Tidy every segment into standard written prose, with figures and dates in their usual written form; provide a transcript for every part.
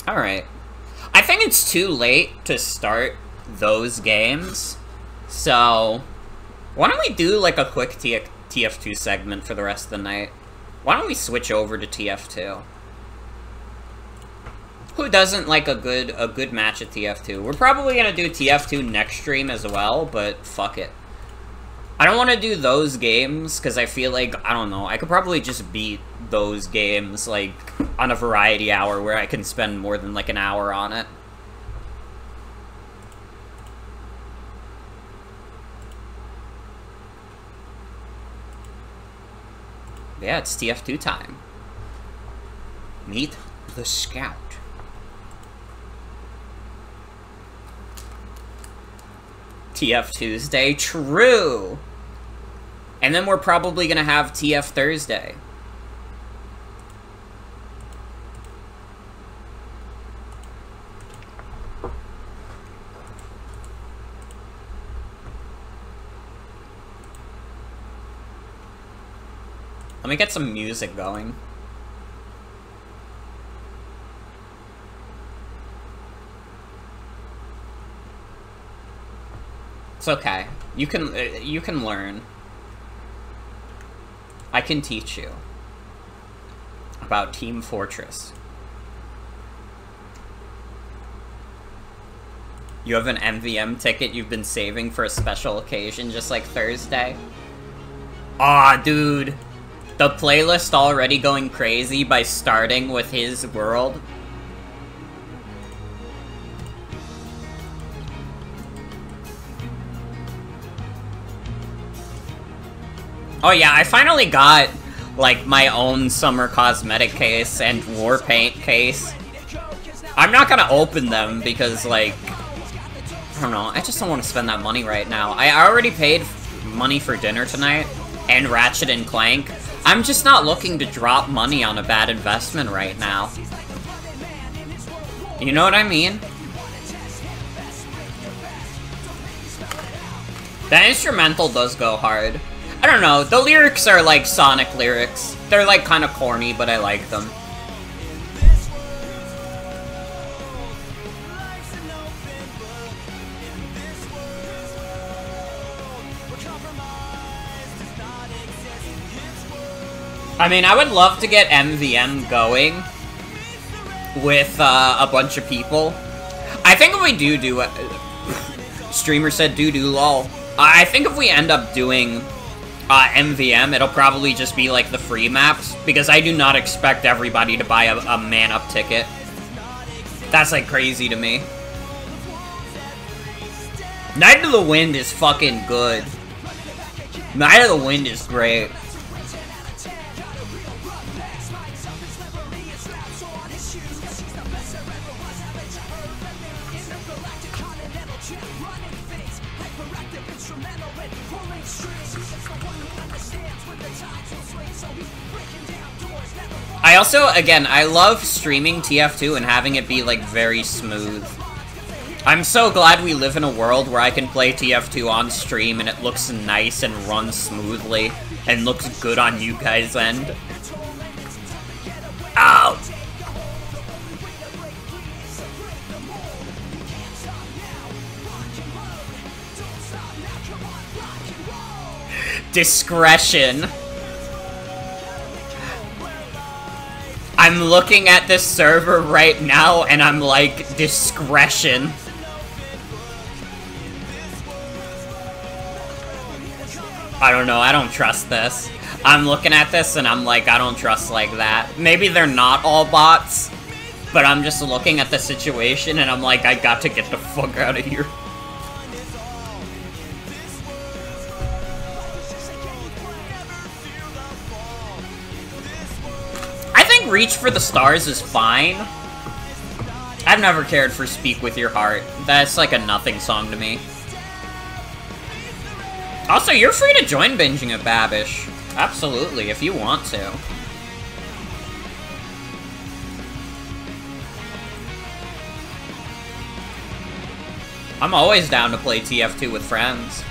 Alright. I think it's too late to start those games, so why don't we do like a quick TF2 segment for the rest of the night? Why don't we switch over to TF2? Who doesn't like a good match at TF2? We're probably gonna do TF2 next stream as well, but fuck it. I don't want to do those games, because I feel like, I don't know, I could probably just beat those games, like, on a variety hour where I can spend more than, like, an hour on it. Yeah, it's TF2 time. Meet the Scout. TF Tuesday, true! And then we're probably gonna have TF Thursday. Let me get some music going. It's okay. You can learn. I can teach you about Team Fortress. You have an MVM ticket you've been saving for a special occasion, just like Thursday? Aw, dude. The playlist already going crazy by starting with his world? Oh yeah, I finally got, like, my own summer cosmetic case and war paint case. I'm not gonna open them because, like, I don't know, I just don't want to spend that money right now. I already paid money for dinner tonight, and Ratchet and Clank. I'm just not looking to drop money on a bad investment right now. You know what I mean? The instrumental does go hard. I don't know, the lyrics are like Sonic lyrics. They're like kind of corny, but I like them. I mean, I would love to get MVM going with a bunch of people. I think if we do it, streamer said do lol. I think if we end up doing MVM, it'll probably just be like the free maps, because I do not expect everybody to buy a man-up ticket. That's like crazy to me. Night of the Wind is fucking good. Night of the Wind is great. I also, again, I love streaming TF2 and having it be, like, very smooth. I'm so glad we live in a world where I can play TF2 on stream and it looks nice and runs smoothly and looks good on you guys' end. Ow! Discretion. I'm looking at this server right now, and I'm like, discretion. I don't know, I don't trust this. I'm looking at this, and I'm like, I don't trust like that. Maybe they're not all bots, but I'm just looking at the situation, and I'm like, I got to get the fuck out of here. Reach for the Stars is fine. I've never cared for Speak With Your Heart. That's like a nothing song to me. Also, you're free to join binging at Babish. Absolutely, if you want to. I'm always down to play TF2 with friends.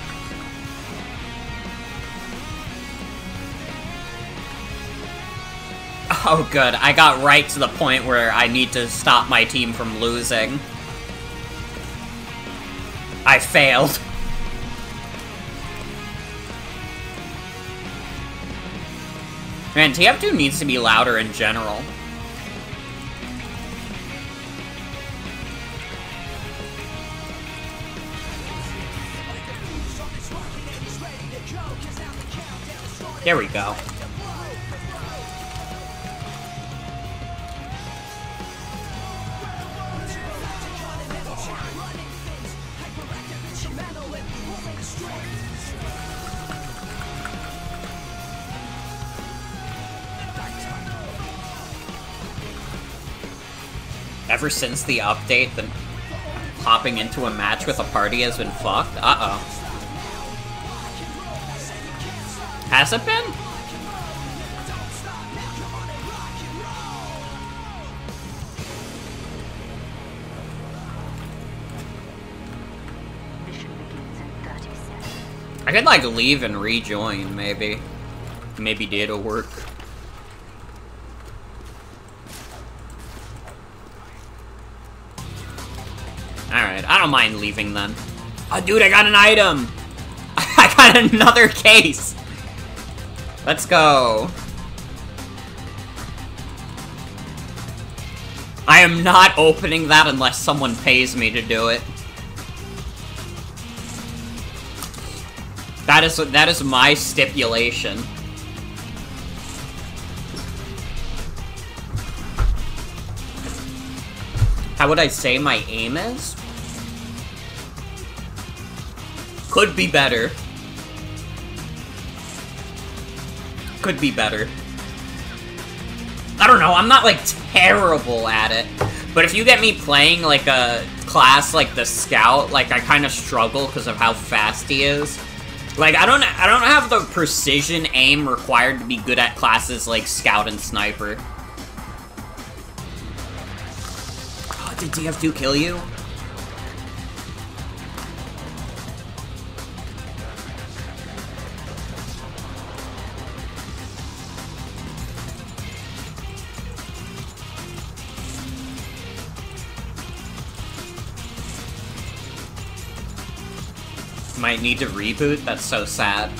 Oh good, I got right to the point where I need to stop my team from losing. I failed. Man, TF2 needs to be louder in general. There we go. Ever since the update, the hopping into a match with a party has been fucked? Uh-oh. Has it been? I could, like, leave and rejoin, maybe. Maybe data work. Alright, I don't mind leaving then. Oh, dude, I got an item! I got another case! Let's go. I am not opening that unless someone pays me to do it. That is my stipulation. How would I say my aim is? Could be better. Could be better. I don't know, I'm not, like, terrible at it. But if you get me playing, like, a class like the Scout, like, I kind of struggle because of how fast he is. Like, I don't have the precision aim required to be good at classes like Scout and Sniper. Oh, did TF2 kill you? Might need to reboot? That's so sad.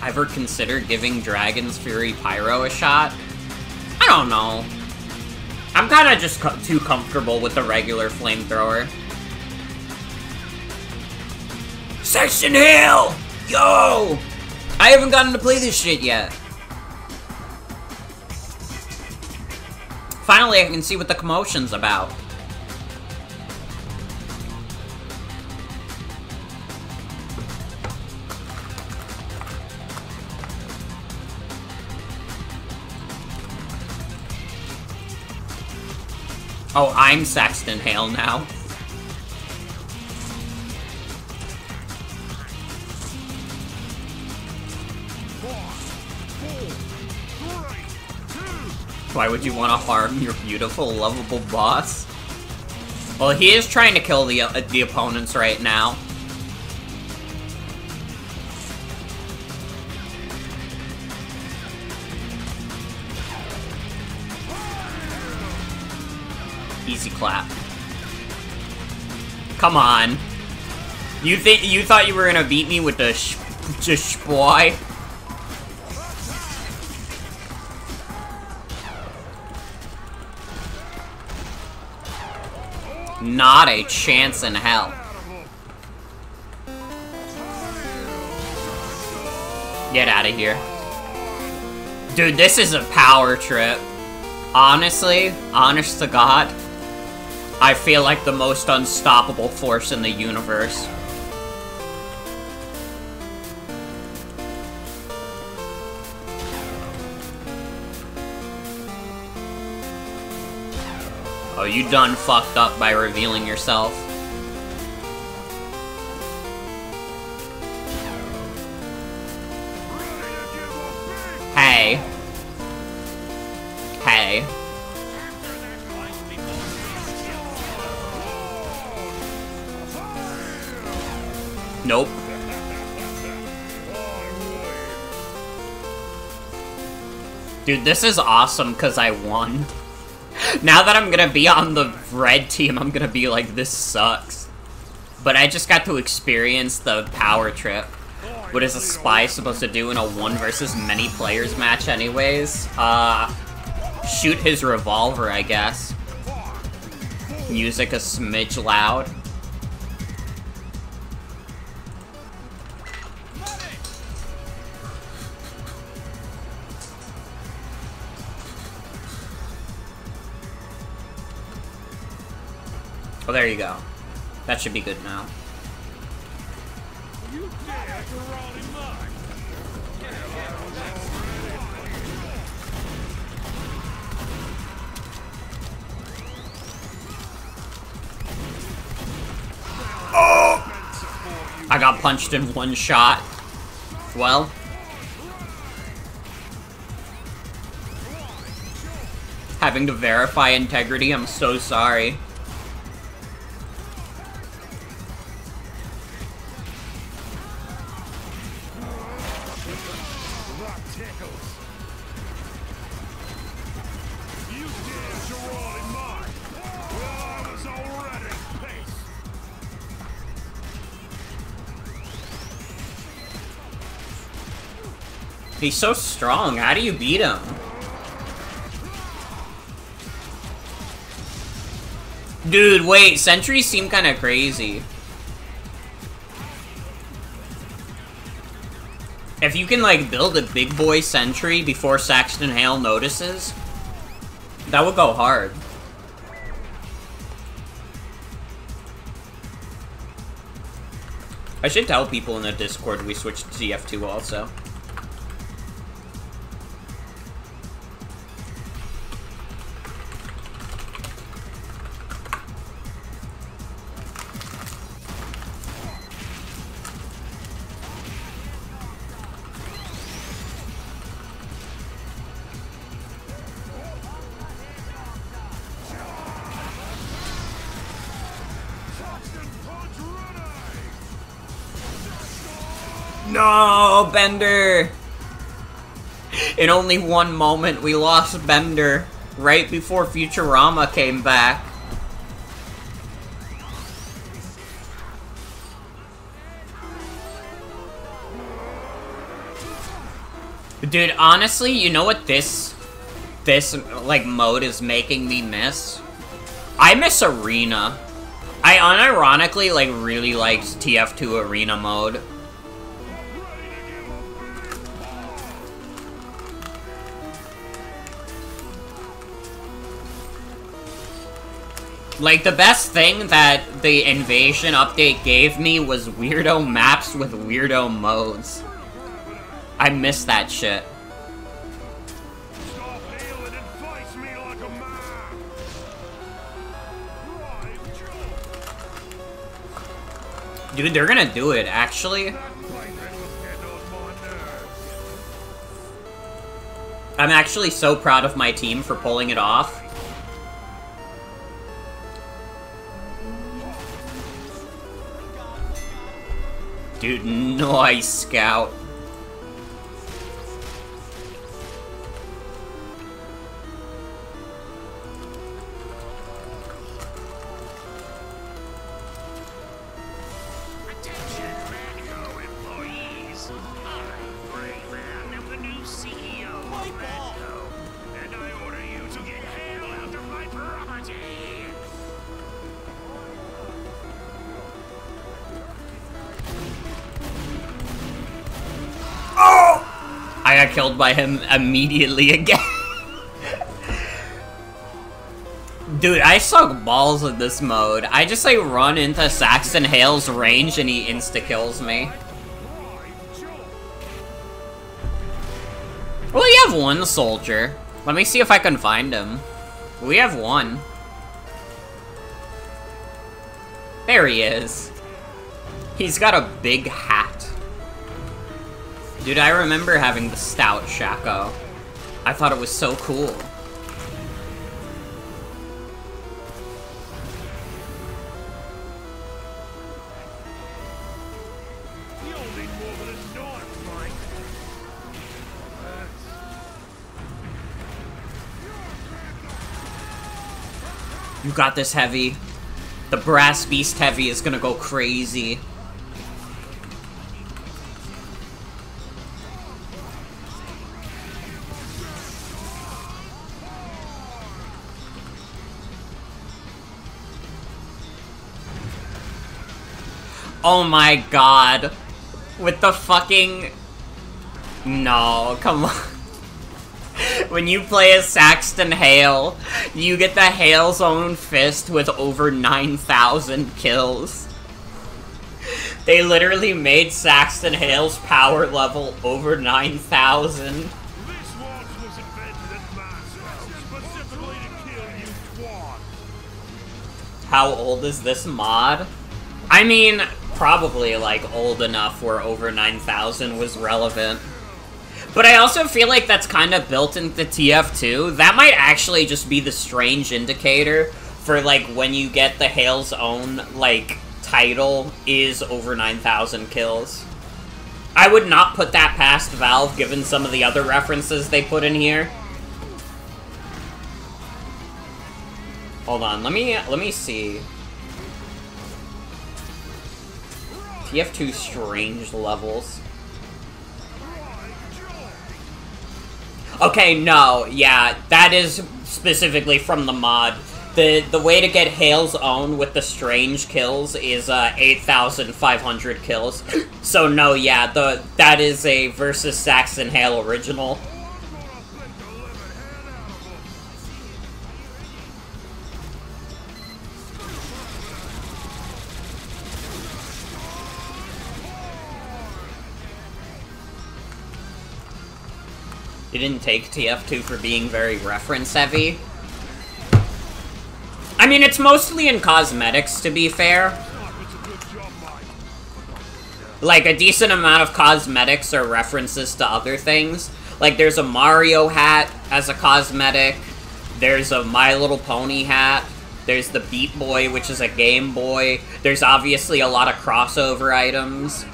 Ever consider giving Dragon's Fury Pyro a shot? I don't know. I'm kinda just too comfortable with the regular flamethrower. Section Hill! Yo! I haven't gotten to play this shit yet. Finally, I can see what the commotion's about. Oh, I'm Saxton Hale now. Why would you want to harm your beautiful, lovable boss? Well, he is trying to kill the opponents right now. Easy clap. Come on. You thought you were gonna beat me with the boy? Not a chance in hell. Get out of here. Dude, this is a power trip. Honestly, honest to God, I feel like the most unstoppable force in the universe. Oh, you done fucked up by revealing yourself. Hey. Hey. Nope. Dude, this is awesome because I won. Now that I'm gonna be on the red team, I'm gonna be like, this sucks. But I just got to experience the power trip. What is a spy supposed to do in a 1 versus many players match anyways? Shoot his revolver, I guess. Music a smidge loud. Oh, there you go. That should be good now. Oh! I got punched in 1 shot. Well. Having to verify integrity, I'm so sorry. He's so strong. How do you beat him? Dude, wait. Sentries seem kind of crazy. If you can, like, build a big boy sentry before Saxton Hale notices, that would go hard. I should tell people in the Discord we switched to TF2 also. No, Bender! In only 1 moment, we lost Bender right before Futurama came back. Dude, honestly, you know what this like, mode is making me miss? I miss Arena. I unironically, like, really liked TF2 Arena mode. Like, the best thing that the Invasion update gave me was weirdo maps with weirdo modes. I miss that shit. Dude, they're gonna do it, actually. I'm actually so proud of my team for pulling it off. Dude, nice scout. I got killed by him immediately again. Dude, I suck balls in this mode. I just, like, run into Saxton Hale's range and he insta-kills me. Well, we have 1 soldier. Let me see if I can find him. We have 1. There he is. He's got a big hat. Dude, I remember having the stout Shaco. I thought it was so cool. You got this, Heavy. The Brass Beast Heavy is gonna go crazy. Oh my god. With the fucking... No, come on. When you play as Saxton Hale, you get the Hale's own fist with over 9,000 kills. They literally made Saxton Hale's power level over 9,000. How old is this mod? I mean, probably, like, old enough where over 9,000 was relevant. But I also feel like that's kind of built into TF2. That might actually just be the strange indicator for, like, when you get the Hale's own, like, title is over 9,000 kills. I would not put that past Valve, given some of the other references they put in here. Hold on, let me see. TF2 strange levels. Okay, no, yeah, that is specifically from the mod. The way to get Hale's own with the strange kills is 8,500 kills. So no, yeah, that is a versus Saxton Hale original. You didn't take TF2 for being very reference-heavy. I mean, it's mostly in cosmetics, to be fair. Like, a decent amount of cosmetics are references to other things. Like, there's a Mario hat as a cosmetic. There's a My Little Pony hat. There's the Beat Boy, which is a Game Boy. There's obviously a lot of crossover items.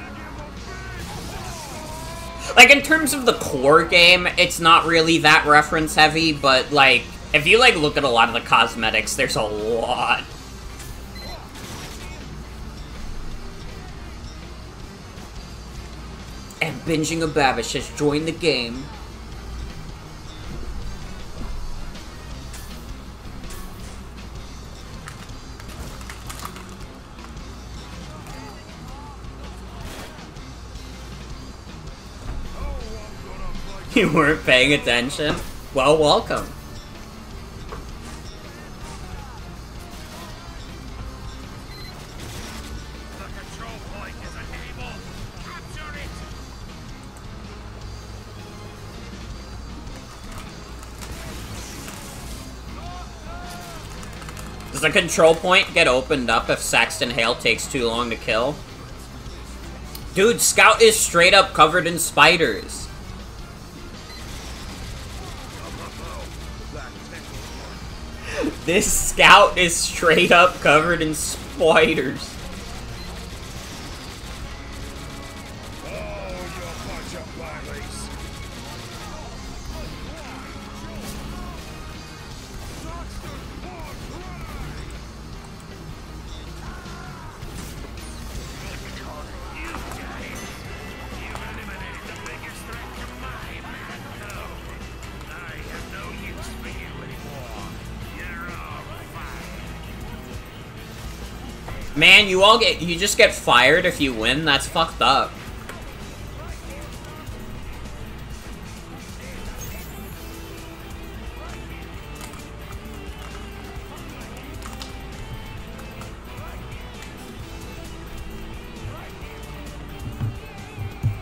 Like, in terms of the core game, it's not really that reference-heavy, but, like, if you, like, look at a lot of the cosmetics, there's a lot. And Binging a Babish has joined the game. You weren't paying attention? Well, welcome. Does the control point get opened up if Saxton Hale takes too long to kill? Dude, Scout is straight up covered in spiders. This Scout is straight up covered in spiders. Man, you just get fired if you win? That's fucked up.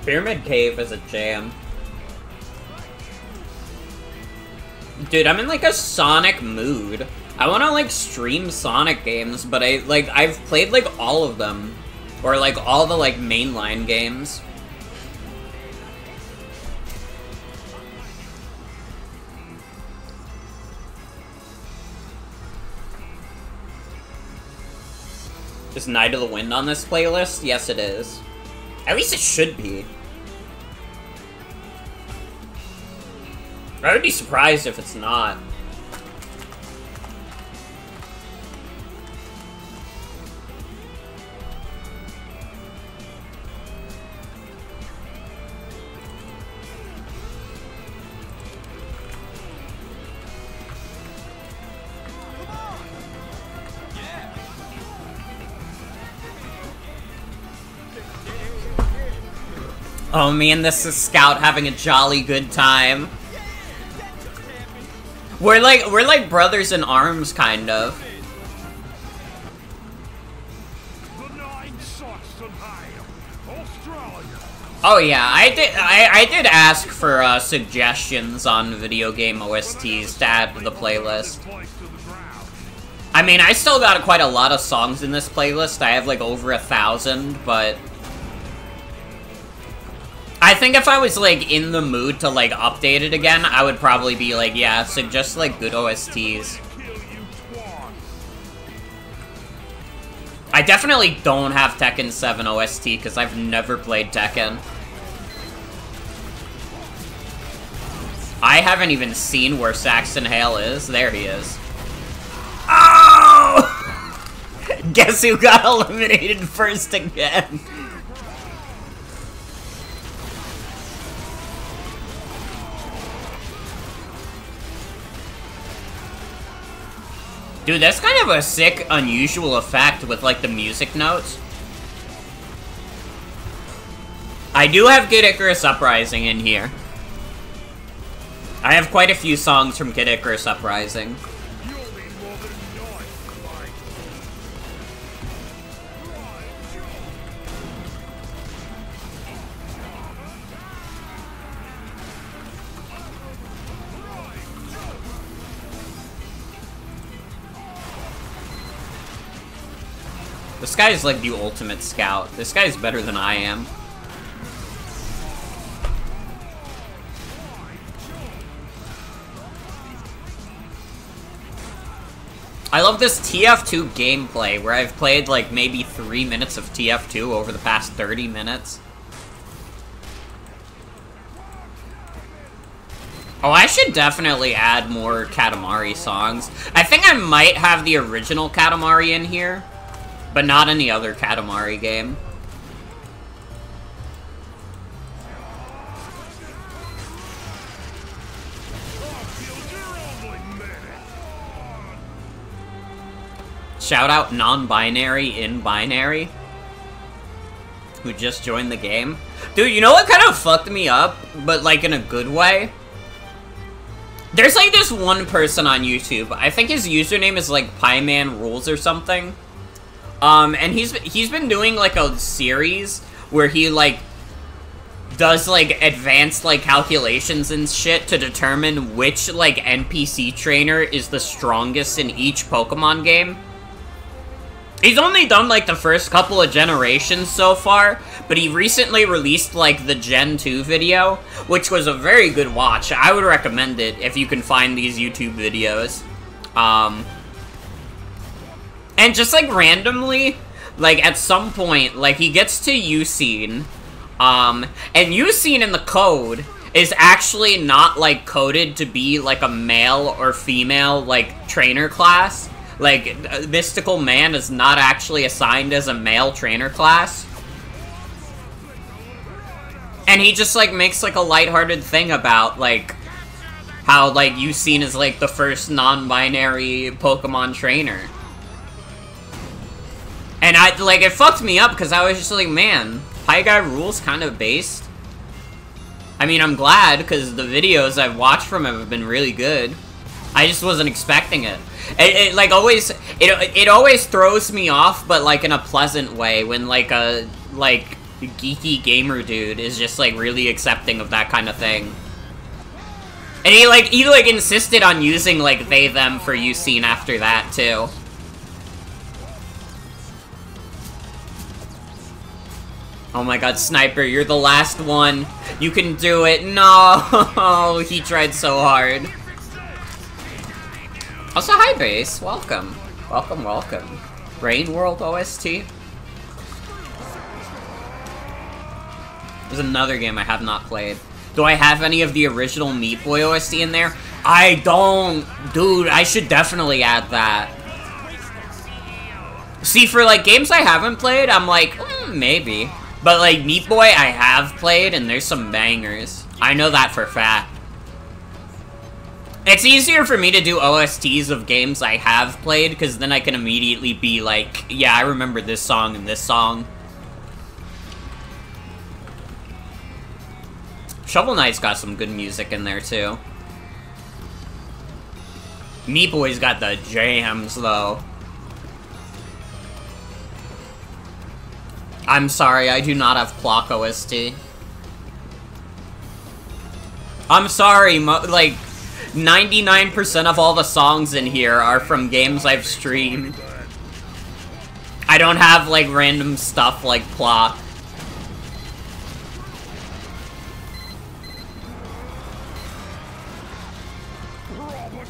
Pyramid Cave is a jam. Dude, I'm in like a Sonic mood. I wanna like stream Sonic games, but I've played like all of them. Or like all the like mainline games. Is Night of the Wind on this playlist? Yes, it is. At least it should be. I would be surprised if it's not. Oh, me and this is Scout having a jolly good time. We're like brothers in arms, kind of. Oh yeah, I did ask for suggestions on video game OSTs to add to the playlist. I mean, I still got quite a lot of songs in this playlist. I have like over 1,000, but I think if I was, like, in the mood to, like, update it again, I would probably be like, yeah, suggest, like, good OSTs. I definitely don't have Tekken 7 OST, because I've never played Tekken. I haven't even seen where Saxon Hale is. There he is. Oh! Guess who got eliminated first again? Dude, that's kind of a sick, unusual effect with, like, the music notes. I do have Kid Icarus Uprising in here. I have quite a few songs from Kid Icarus Uprising. This guy is like the ultimate scout. This guy is better than I am. I love this TF2 gameplay where I've played like maybe 3 minutes of TF2 over the past 30 minutes. Oh, I should definitely add more Katamari songs. I think I might have the original Katamari in here, but not any other Katamari game. Shout out non-binary in binary, who just joined the game. Dude, you know what kind of fucked me up, but like in a good way? There's like this one person on YouTube, I think his username is like Pieman Rules or something. And he's been doing like a series where he like does like advanced like calculations and shit to determine which like NPC trainer is the strongest in each Pokemon game. He's only done like the first couple of generations so far, but he recently released like the Gen 2 video, which was a very good watch. I would recommend it if you can find these YouTube videos. And just like randomly, like at some point, like he gets to Ucene, and Ucene in the code is actually not like coded to be like a male or female like trainer class. Like, Mystical Man is not actually assigned as a male trainer class. And he just, like, makes, like, a lighthearted thing about, like, how, like, Ucene is, like, the first non-binary Pokemon trainer. And like, it fucked me up, because I was just like, man, Pie Guy Rules kind of based. I mean, I'm glad, because the videos I've watched from him have been really good. I just wasn't expecting it. It like always, it always throws me off, but like in a pleasant way when like a like geeky gamer dude is just like really accepting of that kind of thing. And he like insisted on using like they them for Ucene after that too. Oh my god, Sniper, you're the last one. You can do it. No, he tried so hard. Also, hi, Base. Welcome. Welcome, welcome. Rain World OST. There's another game I have not played. Do I have any of the original Meat Boy OST in there? I don't. Dude, I should definitely add that. See, for, like, games I haven't played, I'm like, maybe. But, like, Meat Boy I have played, and there's some bangers. I know that for a fact. It's easier for me to do OSTs of games I have played, because then I can immediately be like, yeah, I remember this song and this song. Shovel Knight's got some good music in there, too. Meat Boy's got the jams, though. I'm sorry, I do not have Clock OST. I'm sorry, like, 99% of all the songs in here are from games I've streamed. I don't have, like, random stuff like Clock.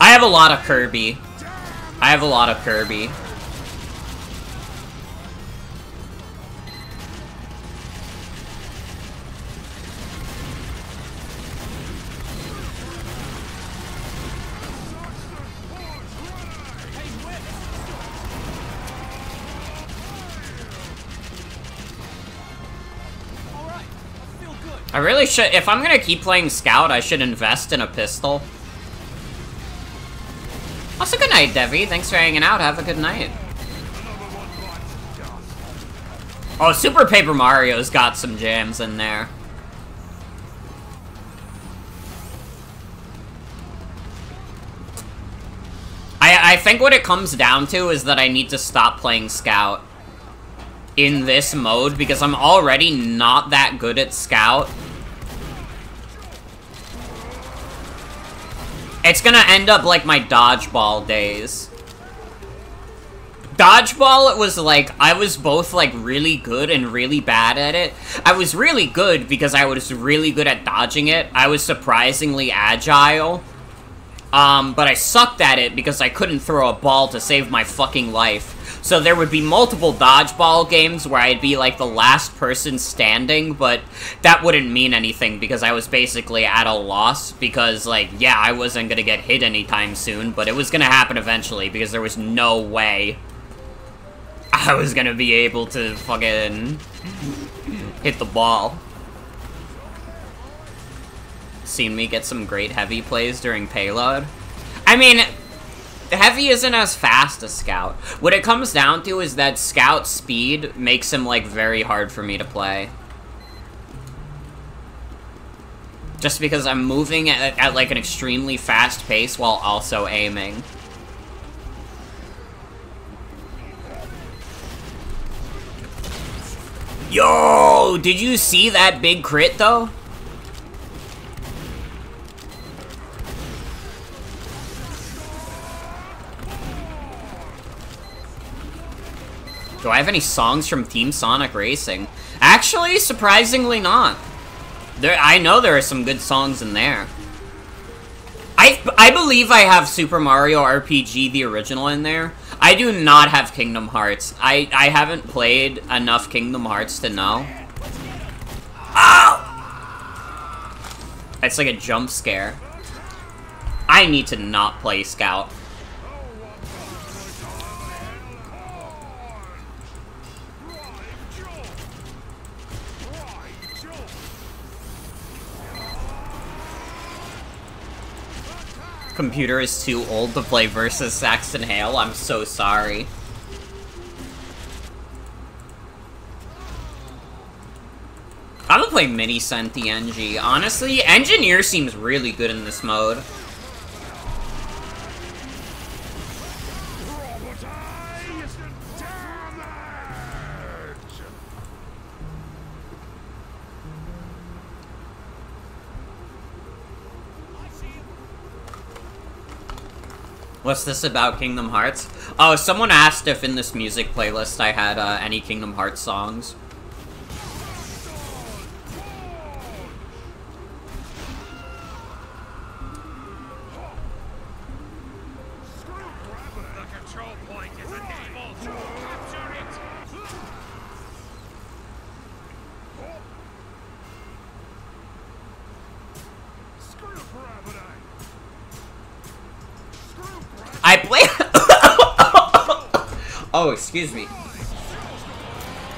I have a lot of Kirby. I have a lot of Kirby. I really should, if I'm gonna keep playing Scout, I should invest in a pistol. Also, good night, Devi. Thanks for hanging out. Have a good night. Oh, Super Paper Mario's got some jams in there. I think what it comes down to is that I need to stop playing Scout in this mode, because I'm already not that good at Scout. It's gonna end up like my Dodgeball days. Dodgeball, it was like, I was both like really good and really bad at it. I was really good because I was really good at dodging it. I was surprisingly agile. But I sucked at it because I couldn't throw a ball to save my fucking life. So there would be multiple dodgeball games where I'd be like the last person standing, but that wouldn't mean anything because I was basically at a loss because, like, yeah, I wasn't gonna get hit anytime soon, but it was gonna happen eventually because there was no way I was gonna be able to fucking hit the ball. Seen me get some great heavy plays during payload. I mean, heavy isn't as fast as Scout. What it comes down to is that Scout's speed makes him, like, very hard for me to play. Just because I'm moving at like, an extremely fast pace while also aiming. Yo! Did you see that big crit, though? Do I have any songs from Team Sonic Racing? Actually, surprisingly not. I know there are some good songs in there. I believe I have Super Mario RPG, the original, in there. I do not have Kingdom Hearts. I haven't played enough Kingdom Hearts to know. Oh! It's like a jump scare. I need to not play Scout. Computer is too old to play versus Saxton Hale. I'm so sorry. I'm gonna play Mini Senti NG. Honestly, Engineer seems really good in this mode. What's this about Kingdom Hearts? Oh, someone asked if in this music playlist I had any Kingdom Hearts songs. Oh, excuse me.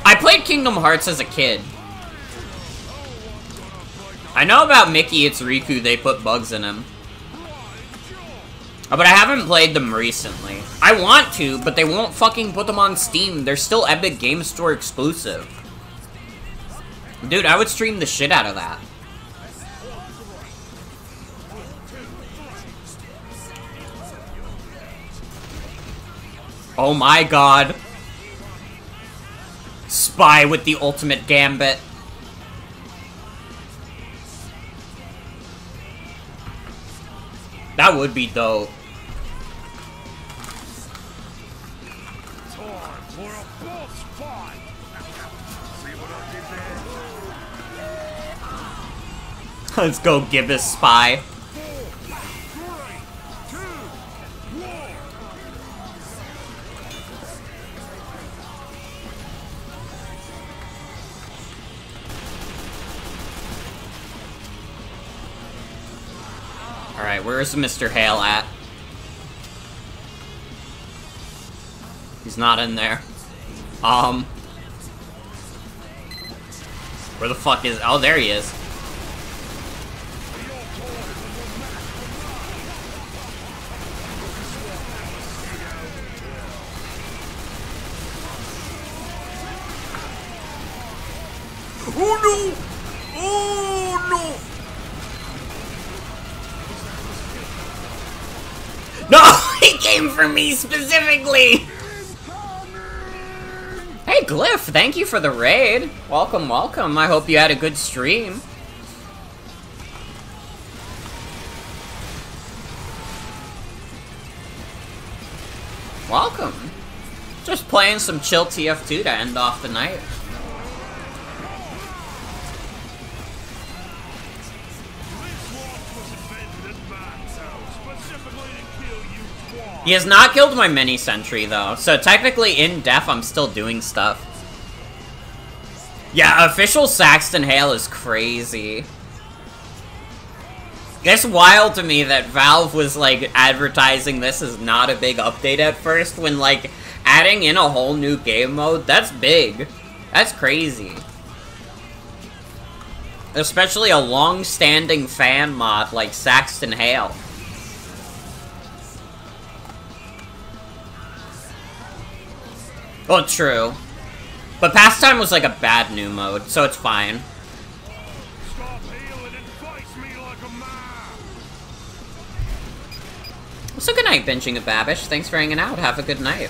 I played Kingdom Hearts as a kid. I know about Mickey, it's Riku, they put bugs in him. But I haven't played them recently. I want to, but they won't fucking put them on Steam. They're still Epic Game Store exclusive. Dude, I would stream the shit out of that. Oh my god. Spy with the ultimate gambit. That would be dope. Let's go, Gibbous Spy. Alright, where's Mr. Hale at? He's not in there. Where the fuck is... Oh, there he is. Oh no! Oh no! No! He came for me specifically! Hey Glyph, thank you for the raid. Welcome, welcome. I hope you had a good stream. Welcome. Just playing some chill TF2 to end off the night. He has not killed my mini sentry though, so technically in def I'm still doing stuff. Yeah, official Saxton Hale is crazy. It's wild to me that Valve was like advertising this as not a big update at first when like adding in a whole new game mode, that's big. That's crazy. Especially a long-standing fan mod like Saxton Hale. Well, true. But Pastime was like a bad new mode, so it's fine. Stop healing and face me like a man. So good night, Binging a Babish. Thanks for hanging out. Have a good night.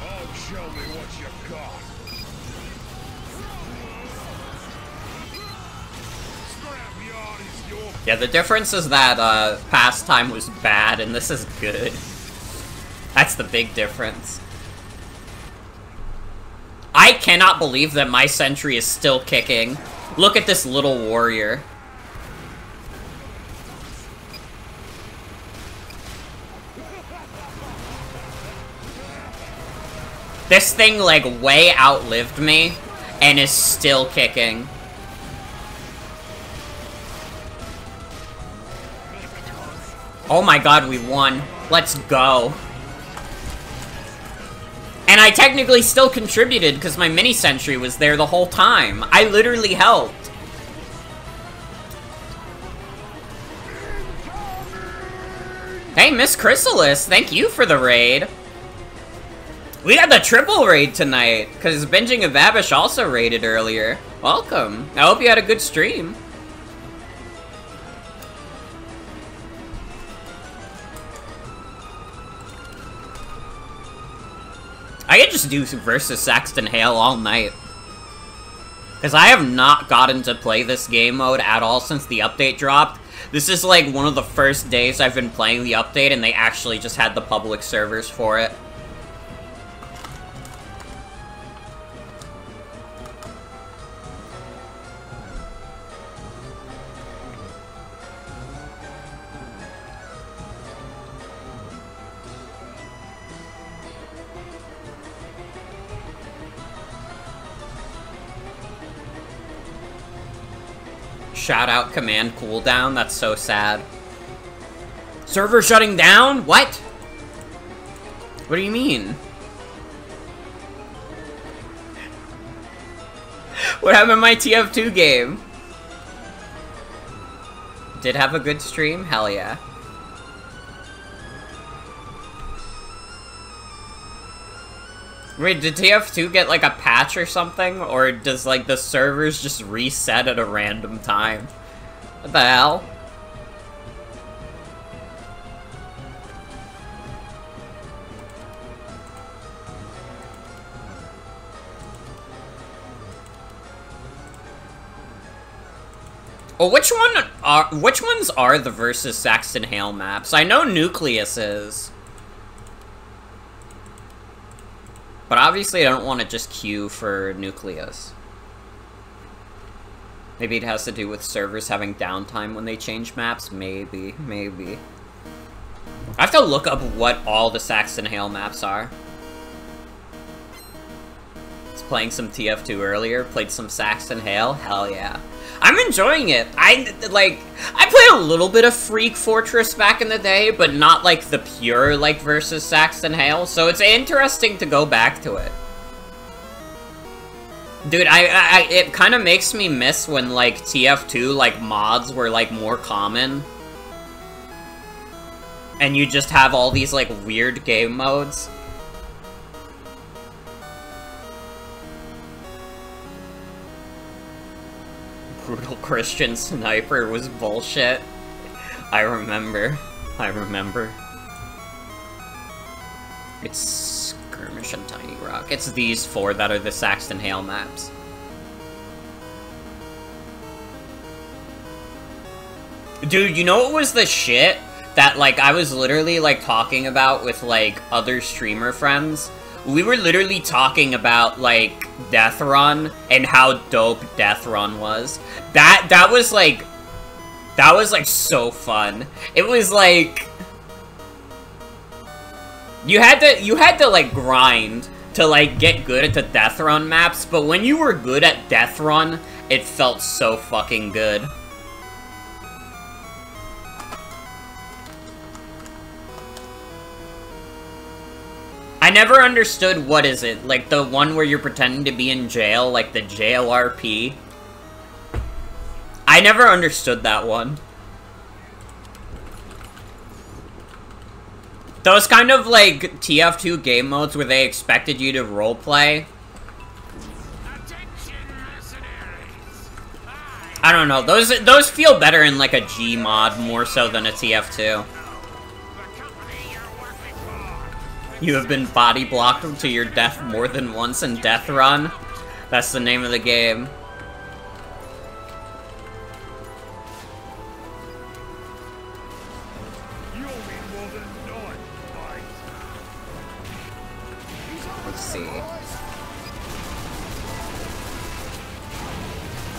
Oh, show me what you got. Scrapyard is your... Yeah, the difference is that Pastime was bad and this is good. That's the big difference. I cannot believe that my sentry is still kicking. Look at this little warrior. This thing, like, way outlived me, and is still kicking. Oh my god, we won. Let's go. And I technically still contributed because my mini sentry was there the whole time. I literally helped. Hey, Miss Chrysalis, thank you for the raid. We had the triple raid tonight because Binging a Babish also raided earlier. Welcome. I hope you had a good stream. I could just do versus Saxton Hale all night. Because I have not gotten to play this game mode at all since the update dropped. This is like one of the first days I've been playing the update and they actually just had the public servers for it. Shout out command cooldown, that's so sad. Server shutting down? What? What do you mean? What happened to my TF2 game? Did have a good stream? Hell yeah. Wait, did TF2 get like a patch or something? Or does like the servers just reset at a random time? What the hell? Oh, which ones are the versus Saxton Hale maps? I know Nucleus is. But obviously I don't want to just queue for Nucleus. Maybe it has to do with servers having downtime when they change maps? Maybe. I have to look up what all the Saxton Hale maps are. I was playing some TF2 earlier, played some Saxton Hale, hell yeah. I'm enjoying it. I played a little bit of Freak Fortress back in the day, but not like the pure like versus Saxton Hale, so it's interesting to go back to it. Dude, it kind of makes me miss when like TF2 like mods were like more common. And you just have all these like weird game modes. Brutal Christian Sniper was bullshit. I remember. It's Skirmish and Tiny Rock. It's these four that are the Saxton Hale maps. Dude, you know what was the shit that, like, I was literally, like, talking about with, like, other streamer friends? We were literally talking about, like, Death Run and how dope Death Run was. That was, like, so fun. It was, like... You had to, like, grind to, like, get good at the Death Run maps, but when you were good at Death Run, it felt so fucking good. I never understood, what is it? Like, the one where you're pretending to be in jail, like the JLRP? I never understood that one. Those kind of, like, TF2 game modes where they expected you to roleplay. I don't know, those feel better in, like, a G mod more so than a TF2. You have been body blocked to your death more than once in Death Run. That's the name of the game. Let's see.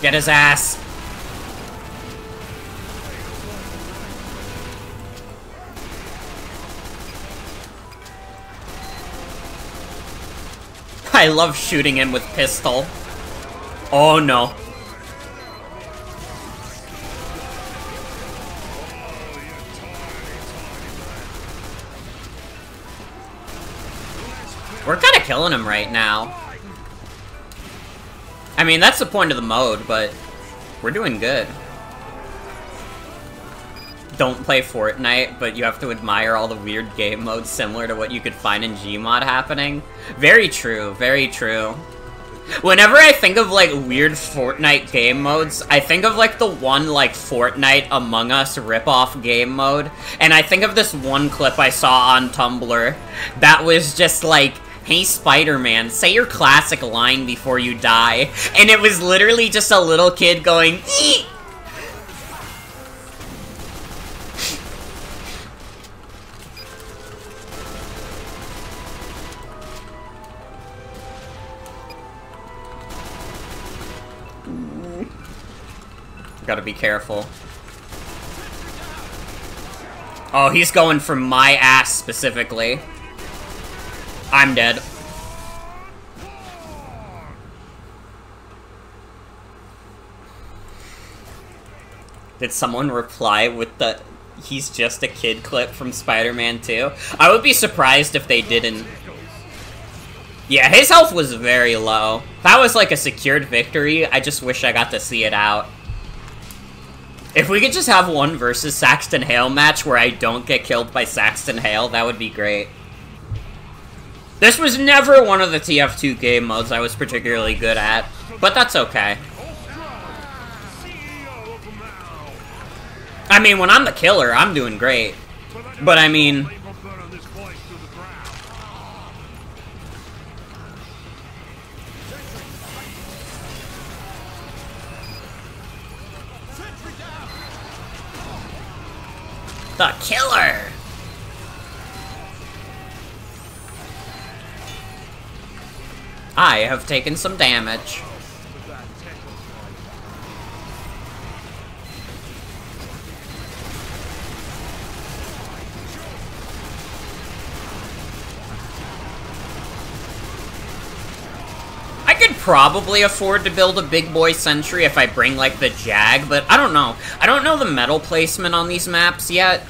Get his ass! I love shooting him with pistol. Oh no. We're kind of killing him right now. I mean, that's the point of the mode, but we're doing good. Don't play Fortnite, but you have to admire all the weird game modes similar to what you could find in Gmod happening. Very true, very true. Whenever I think of, like, weird Fortnite game modes, I think of, like, the one, like, Fortnite Among Us ripoff game mode, and I think of this one clip I saw on Tumblr that was just, like, "Hey Spider-Man, say your classic line before you die," and it was literally just a little kid going, "Eek!" Gotta be careful. Oh, he's going for my ass specifically. I'm dead. Did someone reply with the he's just a kid clip from Spider-Man 2. I would be surprised if they didn't. Yeah, his health was very low. That was like a secured victory. I just wish I got to see it out. If we could just have one versus Saxton Hale match where I don't get killed by Saxton Hale, that would be great. This was never one of the TF2 game modes I was particularly good at, but that's okay. I mean, when I'm the killer, I'm doing great. But I mean... the killer! I have taken some damage. I could probably afford to build a big boy sentry if I bring, like, the Jag, but I don't know. I don't know the metal placement on these maps yet.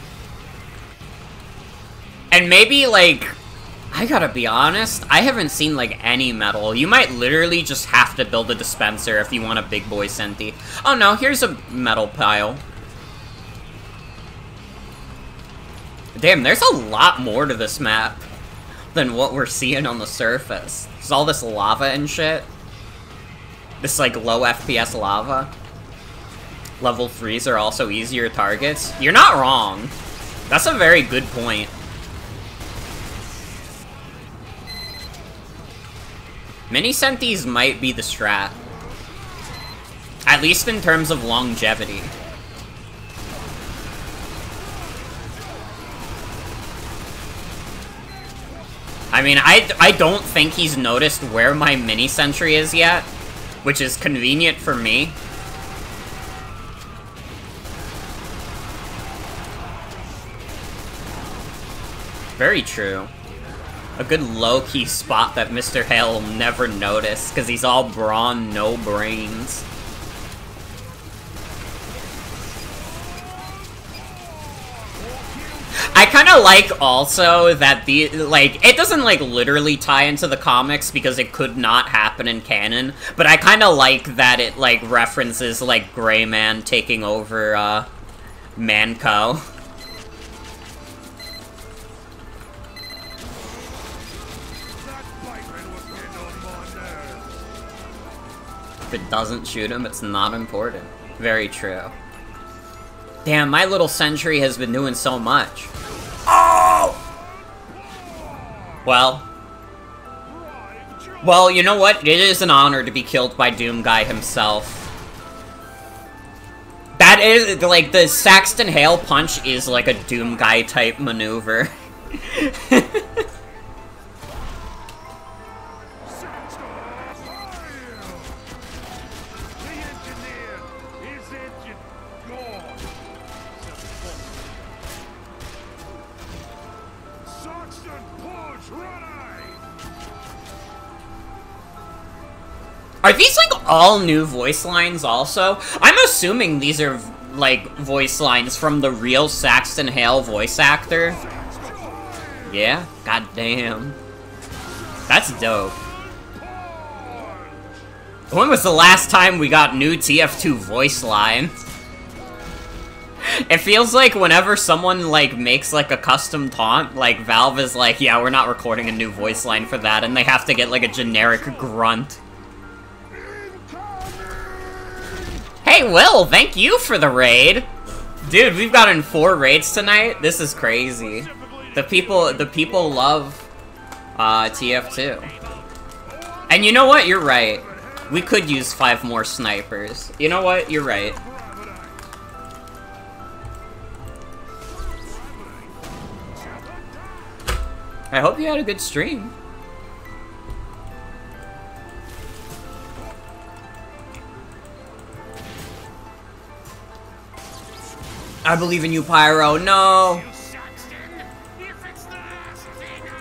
And maybe, like... I gotta be honest, I haven't seen, like, any metal. You might literally just have to build a dispenser if you want a big boy senti. Oh no, here's a metal pile. Damn, there's a lot more to this map than what we're seeing on the surface. There's all this lava and shit. This, like, low FPS lava. Level 3s are also easier targets. You're not wrong. That's a very good point. Mini sentis might be the strat. At least in terms of longevity. I mean, I don't think he's noticed where my mini sentry is yet, which is convenient for me. Very true. A good low-key spot that Mr. Hale will never notice, because he's all brawn, no brains. I kind of like, also, that the, like, it doesn't, like, literally tie into the comics, because it could not happen in canon, but I kind of like that it, like, references, like, Gray Man taking over, Manco. If it doesn't shoot him, it's not important. Very true. Damn, my little sentry has been doing so much. Oh! Well, you know what? It is an honor to be killed by Doom Guy himself. That is, like, the Saxton Hale punch is like a Doom Guy type maneuver. Are these, like, all new voice lines also? I'm assuming these are, like, voice lines from the real Saxton Hale voice actor. Yeah? Goddamn. That's dope. When was the last time we got new TF2 voice lines? It feels like whenever someone, like, makes, like, a custom taunt, like, Valve is like, yeah, we're not recording a new voice line for that, and they have to get, like, a generic grunt. Hey, Will, thank you for the raid! Dude, we've gotten 4 raids tonight? This is crazy. The people love, TF2. And you know what? You're right. We could use 5 more snipers. You know what? You're right. I hope you had a good stream. I believe in you, Pyro. No!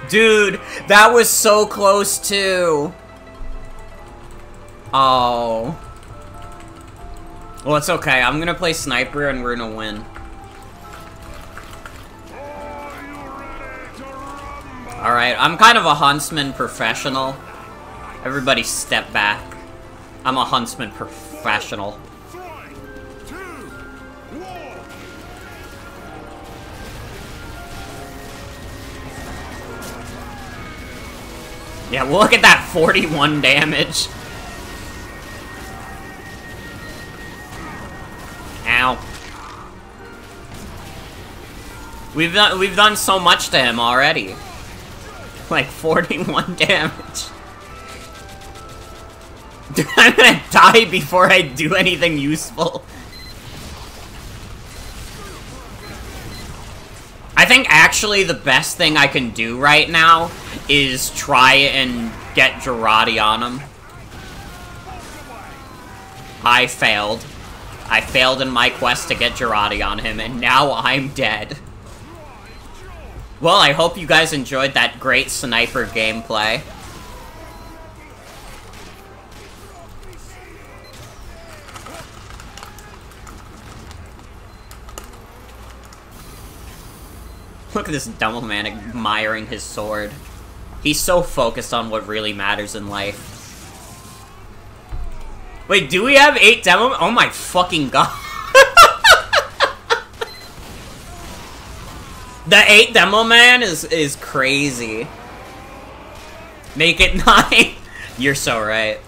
Dude, that was so close, too. Oh. Well, it's okay. I'm gonna play Sniper, and we're gonna win. Alright, I'm kind of a huntsman professional. Everybody step back. I'm a huntsman professional. 3, 2, 1. Yeah, well, look at that 41 damage. Ow. We've done so much to him already. Like 41 damage. Dude, I'm gonna die before I do anything useful. I think actually the best thing I can do right now is try and get Jarate on him. I failed. I failed in my quest to get Jarate on him, and now I'm dead. Well, I hope you guys enjoyed that great sniper gameplay. Look at this dumb man admiring his sword. He's so focused on what really matters in life. Wait, do we have 8 demo? Oh my fucking god. The 8 demo man is crazy. Make it 9. You're so right.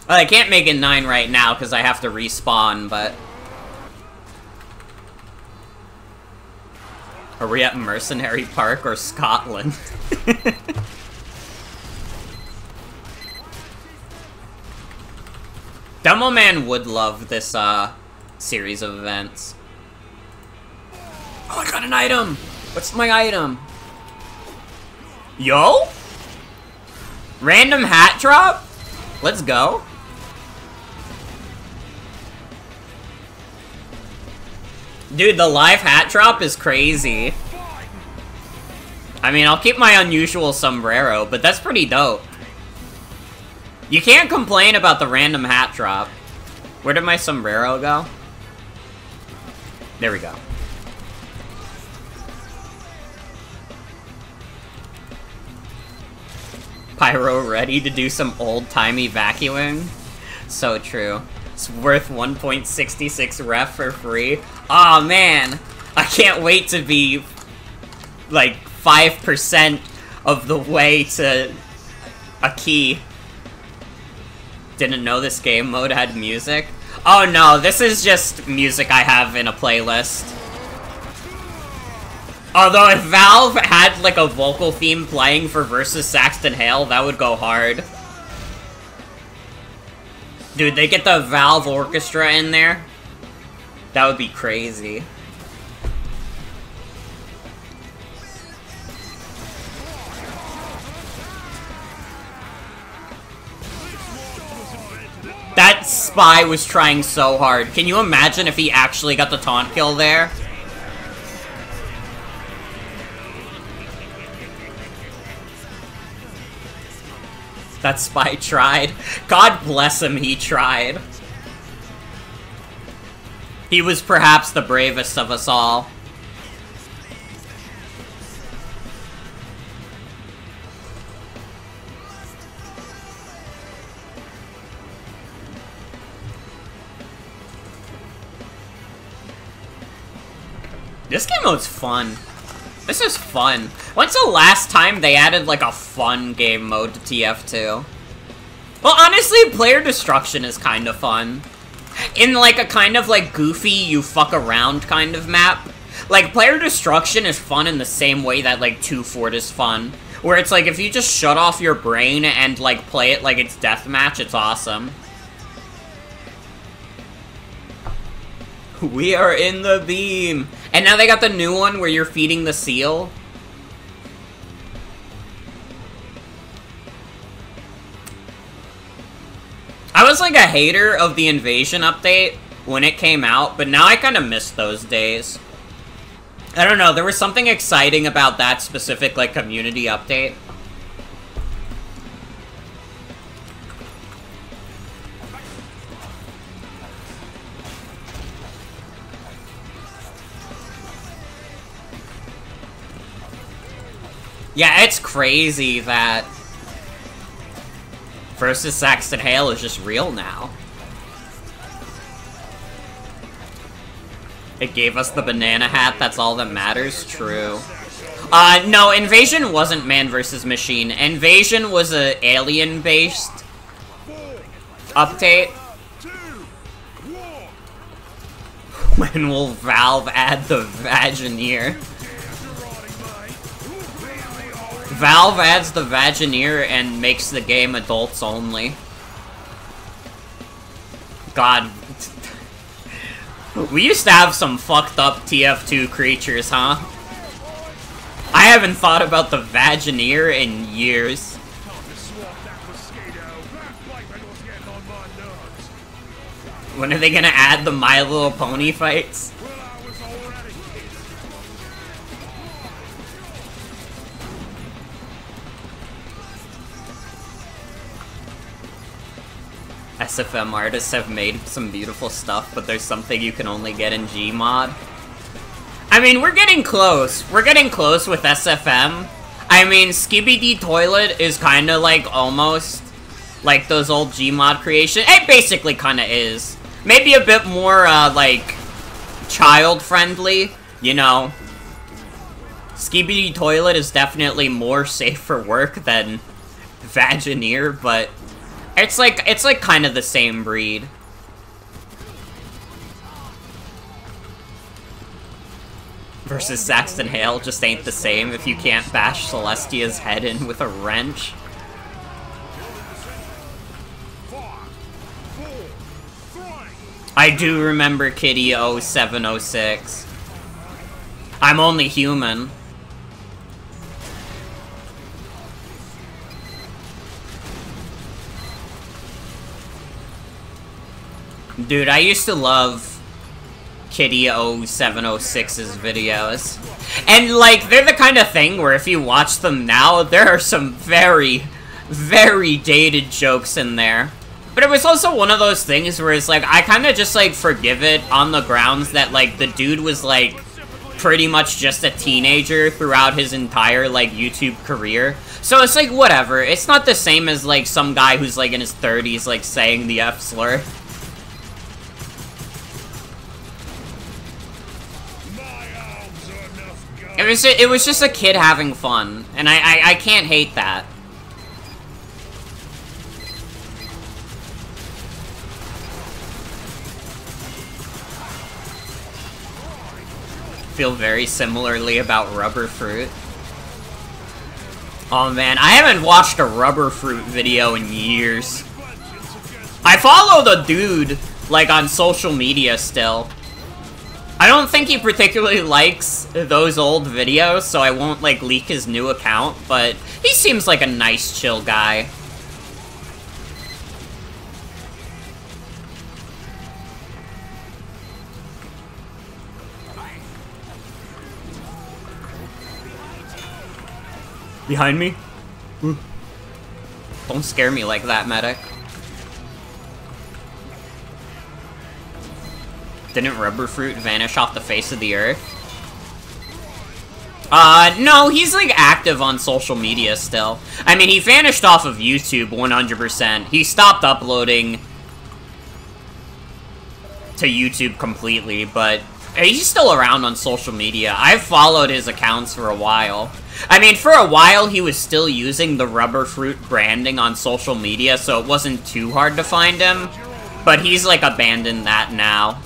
Well, I can't make it 9 right now because I have to respawn, but... Are we at Mercenary Park or Scotland? Demo Man would love this, series of events. Oh, I got an item! What's my item? Yo? Random hat drop? Let's go. Dude, the live hat drop is crazy. I mean, I'll keep my unusual sombrero, but that's pretty dope. You can't complain about the random hat drop. Where did my sombrero go? There we go. Pyro ready to do some old-timey vacuuming? So true. It's worth 1.66 ref for free. Aw, oh, man! I can't wait to be, like, 5% of the way to a key. Didn't know this game mode had music. Oh no, this is just music I have in a playlist. Although if Valve had, like, a vocal theme playing for Versus Saxton Hale, that would go hard. Dude, they get the Valve Orchestra in there? That would be crazy. That spy was trying so hard. Can you imagine if he actually got the taunt kill there? That spy tried. God bless him, he tried. He was perhaps the bravest of us all. This game mode's fun. This is fun. When's the last time they added, like, a fun game mode to TF2? Well, honestly, player destruction is kind of fun. In, like, a kind of, like, goofy, you fuck around kind of map. Like, player destruction is fun in the same way that, like, 2 Fort is fun. Where it's like, if you just shut off your brain and, like, play it like it's deathmatch, it's awesome. We are in the beam! And now they got the new one where you're feeding the seal. I was like a hater of the Invasion update when it came out, but now I kind of miss those days. I don't know, there was something exciting about that specific, like, community update. Yeah, it's crazy that Versus Saxton Hale is just real now. It gave us the banana hat, that's all that matters. True. No, Invasion wasn't Man vs. Machine. Invasion was a alien-based update. When will Valve add the Vagineer? Valve adds the Vagineer and makes the game adults only. God. We used to have some fucked up TF2 creatures, huh? I haven't thought about the Vagineer in years. When are they gonna add the My Little Pony fights? SFM artists have made some beautiful stuff, but there's something you can only get in Gmod. I mean, we're getting close. We're getting close with SFM. I mean, Skibidi Toilet is kinda like almost like those old Gmod creations. It basically kinda is. Maybe a bit more, like, child-friendly, you know. Skibidi Toilet is definitely more safe for work than Vagineer, but it's like kind of the same breed. Versus Saxton Hale just ain't the same if you can't bash Celestia's head in with a wrench. I do remember Kitty 0706. I'm only human. Dude, I used to love Kitty 0706's videos. And, like, they're the kind of thing where if you watch them now, there are some very, very dated jokes in there. But it was also one of those things where it's like, I kind of just, like, forgive it on the grounds that, like, the dude was, like, pretty much just a teenager throughout his entire, like, YouTube career. So it's like, whatever. It's not the same as, like, some guy who's, like, in his 30s, like, saying the F-slur. It was just a kid having fun, and I can't hate that. Feel very similarly about Rubber Fruit. Oh man, I haven't watched a Rubber Fruit video in years. I follow the dude, like, on social media still. I don't think he particularly likes those old videos, so I won't, like, leak his new account, but he seems like a nice, chill guy. Behind me? Ooh. Don't scare me like that, medic. Didn't Rubber Fruit vanish off the face of the earth? No, he's, like, active on social media still. I mean, he vanished off of YouTube 100%. He stopped uploading to YouTube completely, but he's still around on social media. I've followed his accounts for a while. I mean, for a while, he was still using the Rubber Fruit branding on social media, so it wasn't too hard to find him. But he's, like, abandoned that now.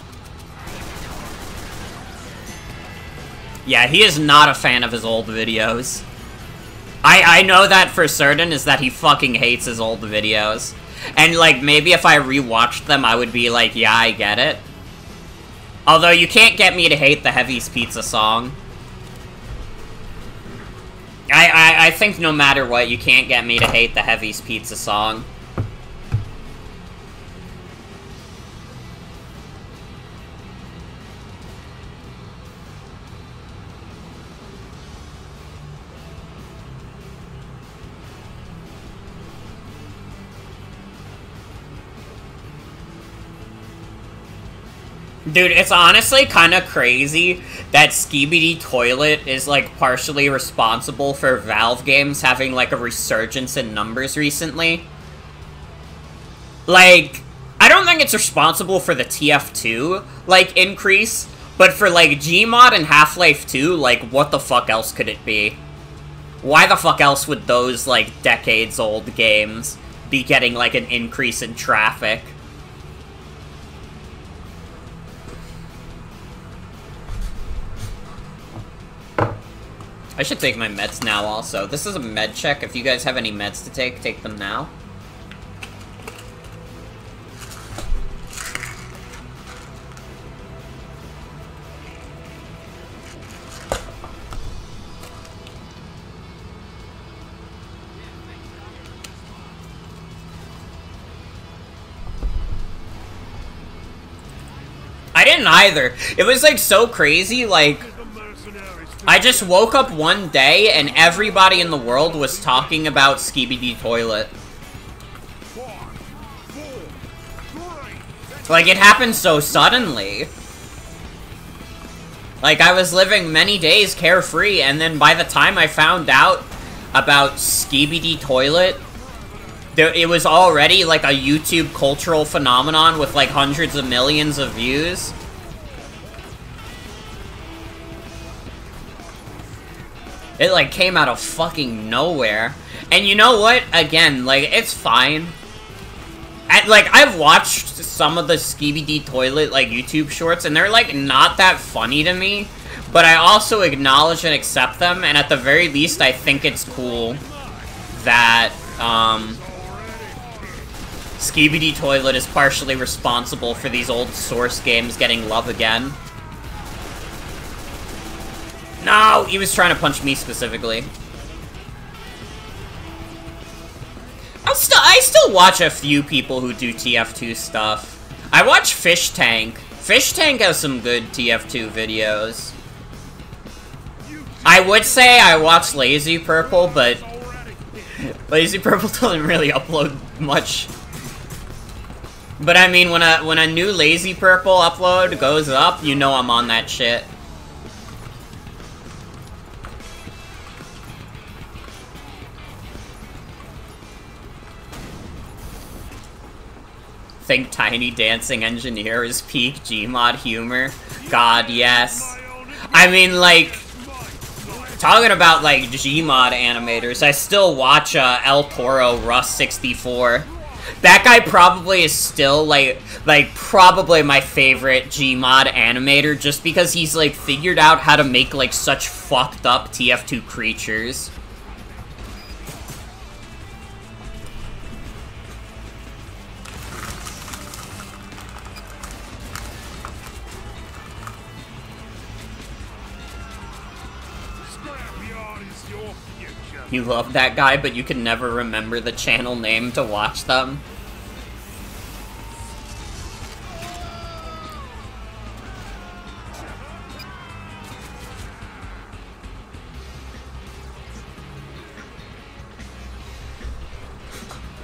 Yeah, he is not a fan of his old videos. I know that for certain, is that he fucking hates his old videos. And, like, maybe if I rewatched them, I would be like, yeah, I get it. Although, you can't get me to hate the Heavy's Pizza song. I think no matter what, you can't get me to hate the Heavy's Pizza song. Dude, it's honestly kind of crazy that Skibidi Toilet is, like, partially responsible for Valve games having, like, a resurgence in numbers recently. Like, I don't think it's responsible for the TF2, like, increase, but for, like, Gmod and Half-Life 2, like, what the fuck else could it be? Why the fuck else would those, like, decades-old games be getting, like, an increase in traffic? I should take my meds now also. This is a med check. If you guys have any meds to take them now. I didn't either. It was, like, so crazy, like, I just woke up one day and everybody in the world was talking about Skibidi Toilet. Like, it happened so suddenly. Like, I was living many days carefree, and then by the time I found out about Skibidi Toilet, it was already, like, a YouTube cultural phenomenon with, like, hundreds of millions of views. It, like, came out of fucking nowhere. And you know what? Again, like, it's fine. Like, I've watched some of the Skibidi Toilet, like, YouTube shorts, and they're, like, not that funny to me. But I also acknowledge and accept them, and at the very least, I think it's cool that, Skibidi Toilet is partially responsible for these old Source games getting love again. No! He was trying to punch me specifically. I still watch a few people who do TF2 stuff. I watch Fish Tank. Fish Tank has some good TF2 videos. I would say I watch Lazy Purple, but Lazy Purple doesn't really upload much. But I mean, when a new Lazy Purple upload goes up, you know I'm on that shit. Think Tiny Dancing Engineer is peak Gmod humor? God, yes. I mean, like, talking about, like, Gmod animators, I still watch, El Toro Rust64. That guy probably is still, like, probably my favorite Gmod animator, just because he's, like, figured out how to make, like, such fucked up TF2 creatures. You love that guy, but you can never remember the channel name to watch them.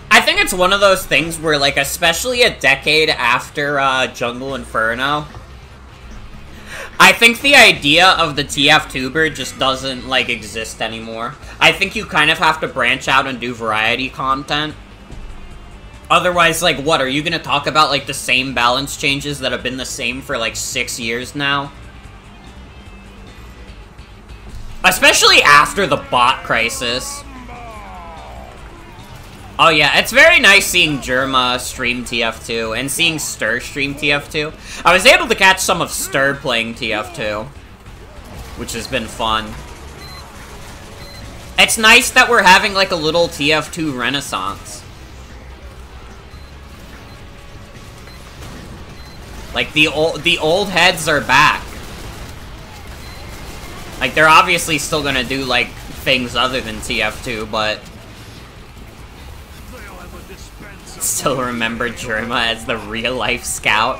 I think it's one of those things where, like, especially a decade after, Jungle Inferno, I think the idea of the TF-tuber just doesn't, like, exist anymore. I think you kind of have to branch out and do variety content. Otherwise, like, what, are you gonna talk about, like, the same balance changes that have been the same for, like, 6 years now? Especially after the bot crisis. Oh yeah, it's very nice seeing Jerma stream TF2, and seeing Stir stream TF2. I was able to catch some of Stir playing TF2, which has been fun. It's nice that we're having, like, a little TF2 renaissance. Like, the old heads are back. Like, they're obviously still gonna do, like, things other than TF2, but still remember Jerma as the real-life scout.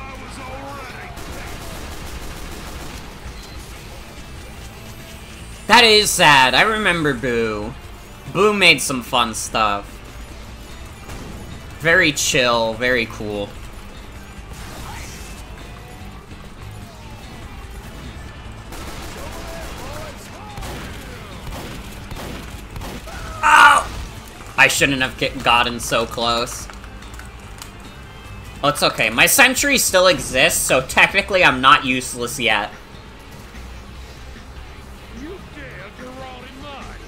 That is sad. I remember Boo. Boo made some fun stuff. Very chill, very cool. I shouldn't have gotten so close. Oh, it's okay. My sentry still exists, so technically I'm not useless yet.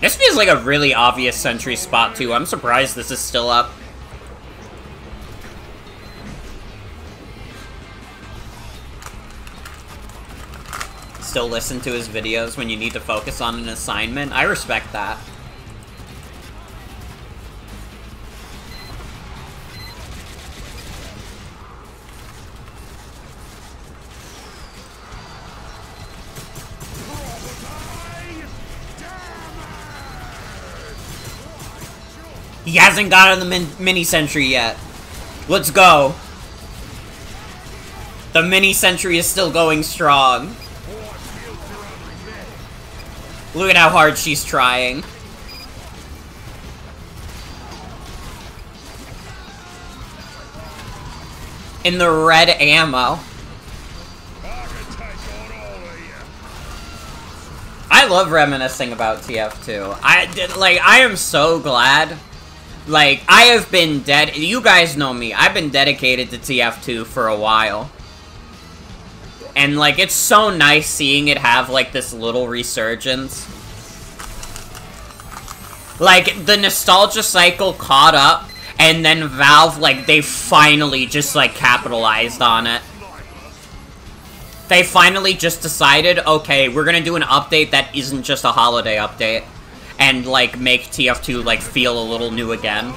This feels like a really obvious sentry spot, too. I'm surprised this is still up. Still listen to his videos when you need to focus on an assignment. I respect that. He hasn't gotten the mini sentry yet. Let's go. The mini sentry is still going strong. Look at how hard she's trying. In the red ammo. I love reminiscing about TF2. I am so glad. Like, I have been you guys know me, I've been dedicated to TF2 for a while. And, like, it's so nice seeing it have, like, this little resurgence. Like, the nostalgia cycle caught up, and then Valve, like, they finally just, like, capitalized on it. They finally just decided, okay, we're gonna do an update that isn't just a holiday update. And, like, make TF2, like, feel a little new again.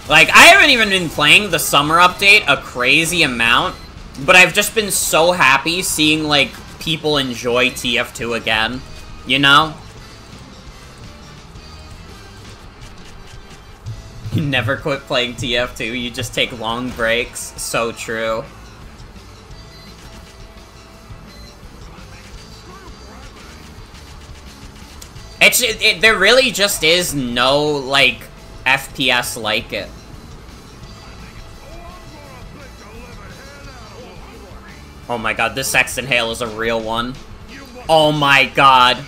Like, I haven't even been playing the summer update a crazy amount, but I've just been so happy seeing, like, people enjoy TF2 again, you know? You never quit playing TF2, you just take long breaks. So true. There really just is no, like, FPS like it. Oh my god, this Sexton Hale is a real one. Oh my god.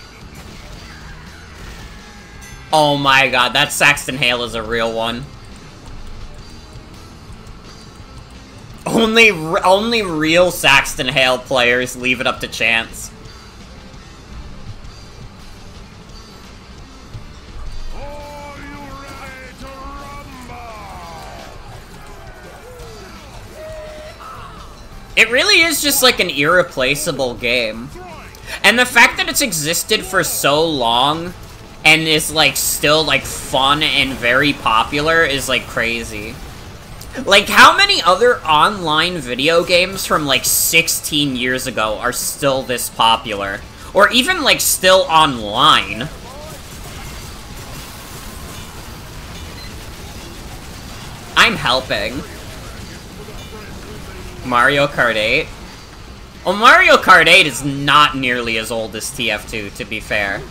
Oh my god, that Saxton Hale is a real one. Only real Saxton Hale players leave it up to chance. It really is just like an irreplaceable game. And the fact that it's existed for so long and is, like, still, like, fun and very popular is, like, crazy. Like, how many other online video games from, like, 16 years ago are still this popular? Or even, like, still online? I'm helping. Mario Kart 8? Well, Mario Kart 8 is not nearly as old as TF2, to be fair.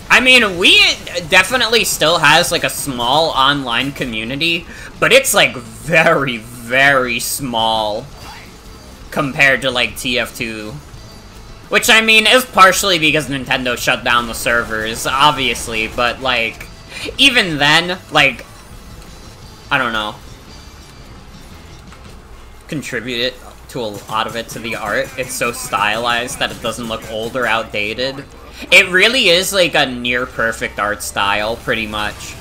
I mean, Wii definitely still has, like, a small online community, but it's, like, very, very small compared to, like, TF2. Which, I mean, is partially because Nintendo shut down the servers, obviously, but, like, even then, like, I don't know, contributed to a lot of it to the art. It's so stylized that it doesn't look old or outdated. It really is, like, a near-perfect art style, pretty much.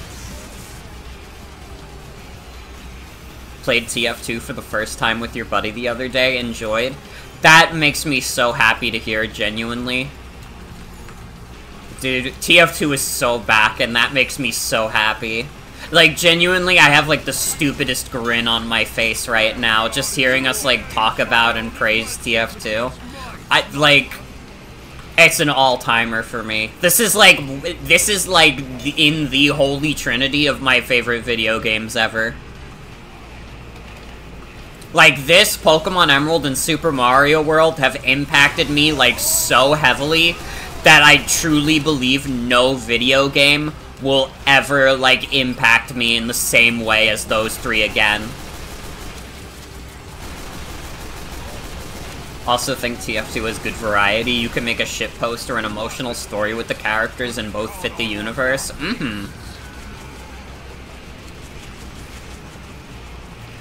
Played TF2 for the first time with your buddy the other day, enjoyed. That makes me so happy to hear, genuinely. Dude, TF2 is so back, and that makes me so happy. Like, genuinely, I have, like, the stupidest grin on my face right now, just hearing us, like, talk about and praise TF2. It's an all-timer for me. This is, like, in the holy trinity of my favorite video games ever. Like, this, Pokemon Emerald, and Super Mario World have impacted me, like, so heavily that I truly believe no video game will ever, like, impact me in the same way as those three again. Also think TF2 has good variety. You can make a shitpost or an emotional story with the characters and both fit the universe.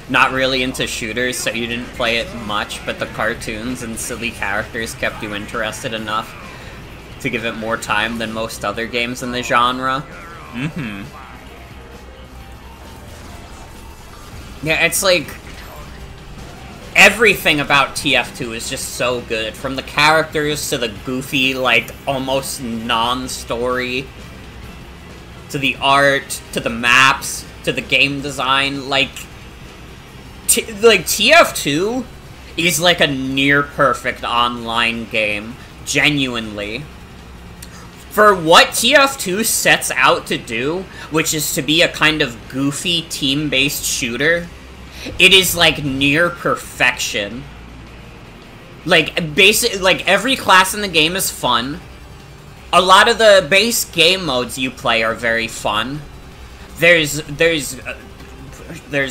Not really into shooters, so you didn't play it much, but the cartoons and silly characters kept you interested enough to give it more time than most other games in the genre. Yeah, it's like... everything about TF2 is just so good. From the characters to the goofy, like, almost non-story, to the art, to the maps, to the game design. Like TF2 is like a near-perfect online game. Genuinely. For what TF2 sets out to do, which is to be a kind of goofy team-based shooter, it is, like, near perfection. Like, every class in the game is fun. A lot of the base game modes you play are very fun. There's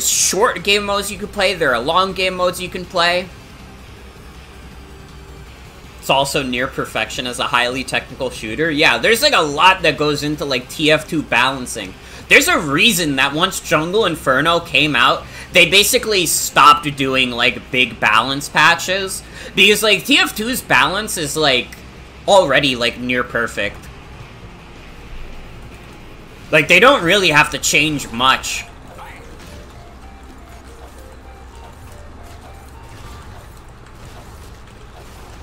short game modes you can play, there are long game modes you can play. It's also near perfection as a highly technical shooter. Yeah, there's, like, a lot that goes into, like, TF2 balancing. There's a reason that once Jungle Inferno came out, they basically stopped doing, like, big balance patches. Because, like, TF2's balance is, like, already, like, near perfect. Like, they don't really have to change much.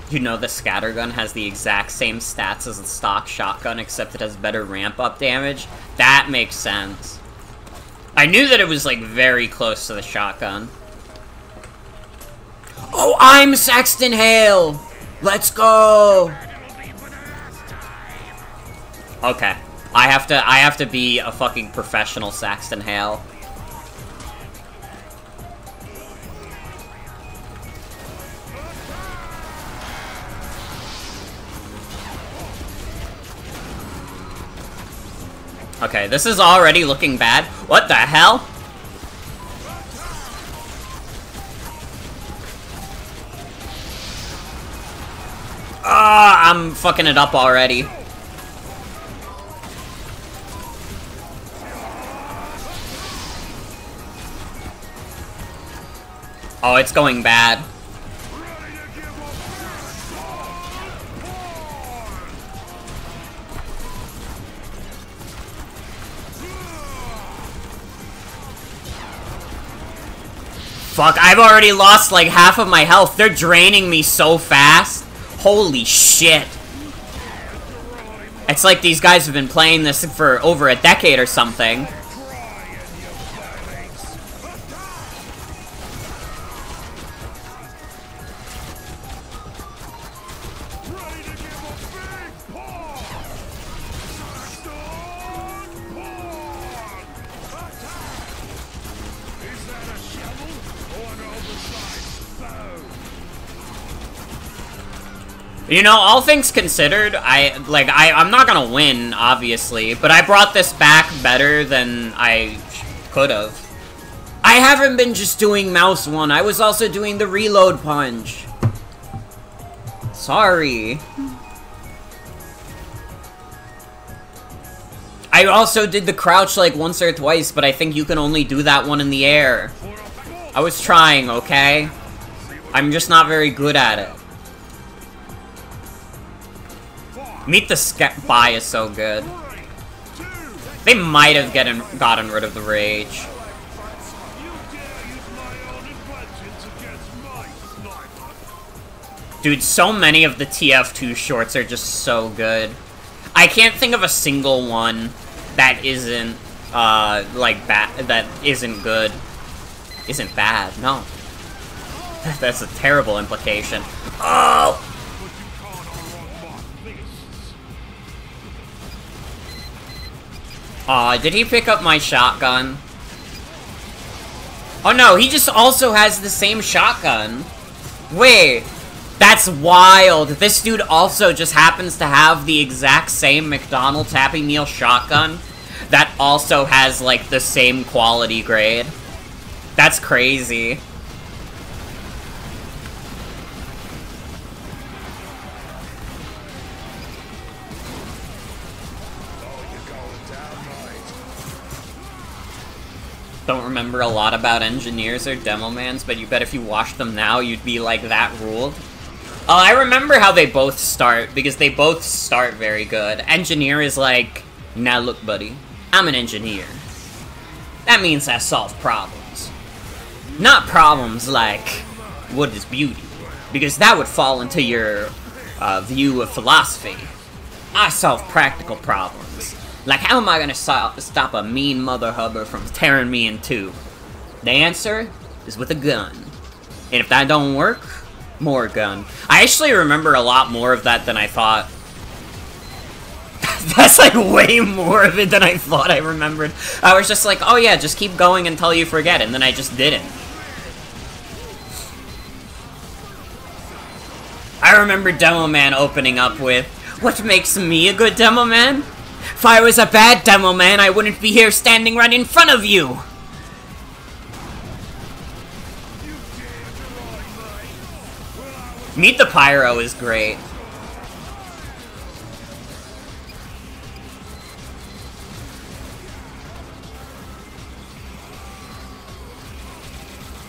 You know the scattergun has the exact same stats as the stock shotgun, except it has better ramp-up damage? That makes sense. I knew that it was, like, very close to the shotgun. Oh, I'm Saxton Hale! Let's go! Okay. I have to be a fucking professional Saxton Hale. Okay, this is already looking bad. What the hell? Ah, I'm fucking it up already. Oh, it's going bad. Fuck, I've already lost like half of my health. They're draining me so fast. Holy shit. It's like these guys have been playing this for over a decade or something. You know, all things considered, I'm not gonna win, obviously, but I brought this back better than I could've. I haven't been just doing mouse one, I was also doing the reload punch. Sorry. I also did the crouch like once or twice, but I think you can only do that one in the air. I was trying, okay? I'm just not very good at it. Meet the Spy is so good. They might have gotten rid of the rage. Dude, so many of the TF2 shorts are just so good. I can't think of a single one that isn't, like, that isn't good. Isn't bad, no. That's a terrible implication. Oh! Aw, did he pick up my shotgun? Oh no, he just also has the same shotgun. Wait, that's wild. This dude also just happens to have the exact same McDonald's Happy Meal shotgun that also has, like, the same quality grade. That's crazy. Don't remember a lot about engineers or demomans, but you bet if you watched them now, you'd be like, that ruled. Oh, I remember how they both start, because they both start very good. Engineer is like, now look, buddy, I'm an engineer. That means I solve problems. Not problems like, what is beauty? Because that would fall into your view of philosophy. I solve practical problems. Like, how am I gonna stop a mean mother hubber from tearing me in two? The answer is with a gun. And if that don't work, more gun. I actually remember a lot more of that than I thought. That's like way more of it than I thought I remembered. I was just like, oh yeah, just keep going until you forget, and then I just didn't. I remember Demoman opening up with, what makes me a good Demoman? If I was a bad Demoman, I wouldn't be here standing right in front of you! Meet the Pyro is great.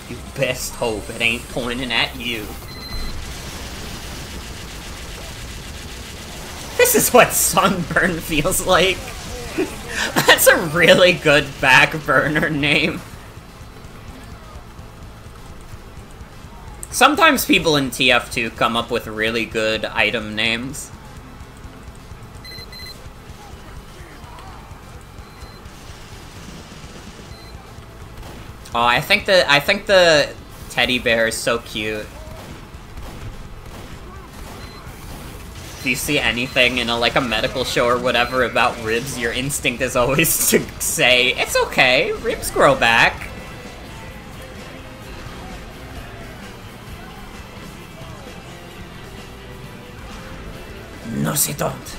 You best hope it ain't pointing at you. This is what sunburn feels like. That's a really good back burner name. Sometimes people in TF2 come up with really good item names. Oh, I think the teddy bear is so cute. If you see anything in a medical show or whatever about ribs, your instinct is always to say, it's okay, ribs grow back. No, they don't.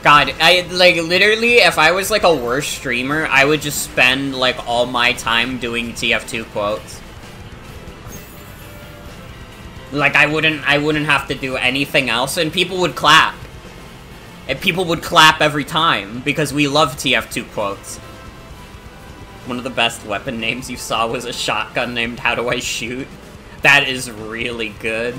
God, literally, if I was, a worse streamer, I would just spend, all my time doing TF2 quotes. I wouldn't have to do anything else, and people would clap. And people would clap every time, because we love TF2 quotes. One of the best weapon names you saw was a shotgun named How Do I Shoot? That is really good.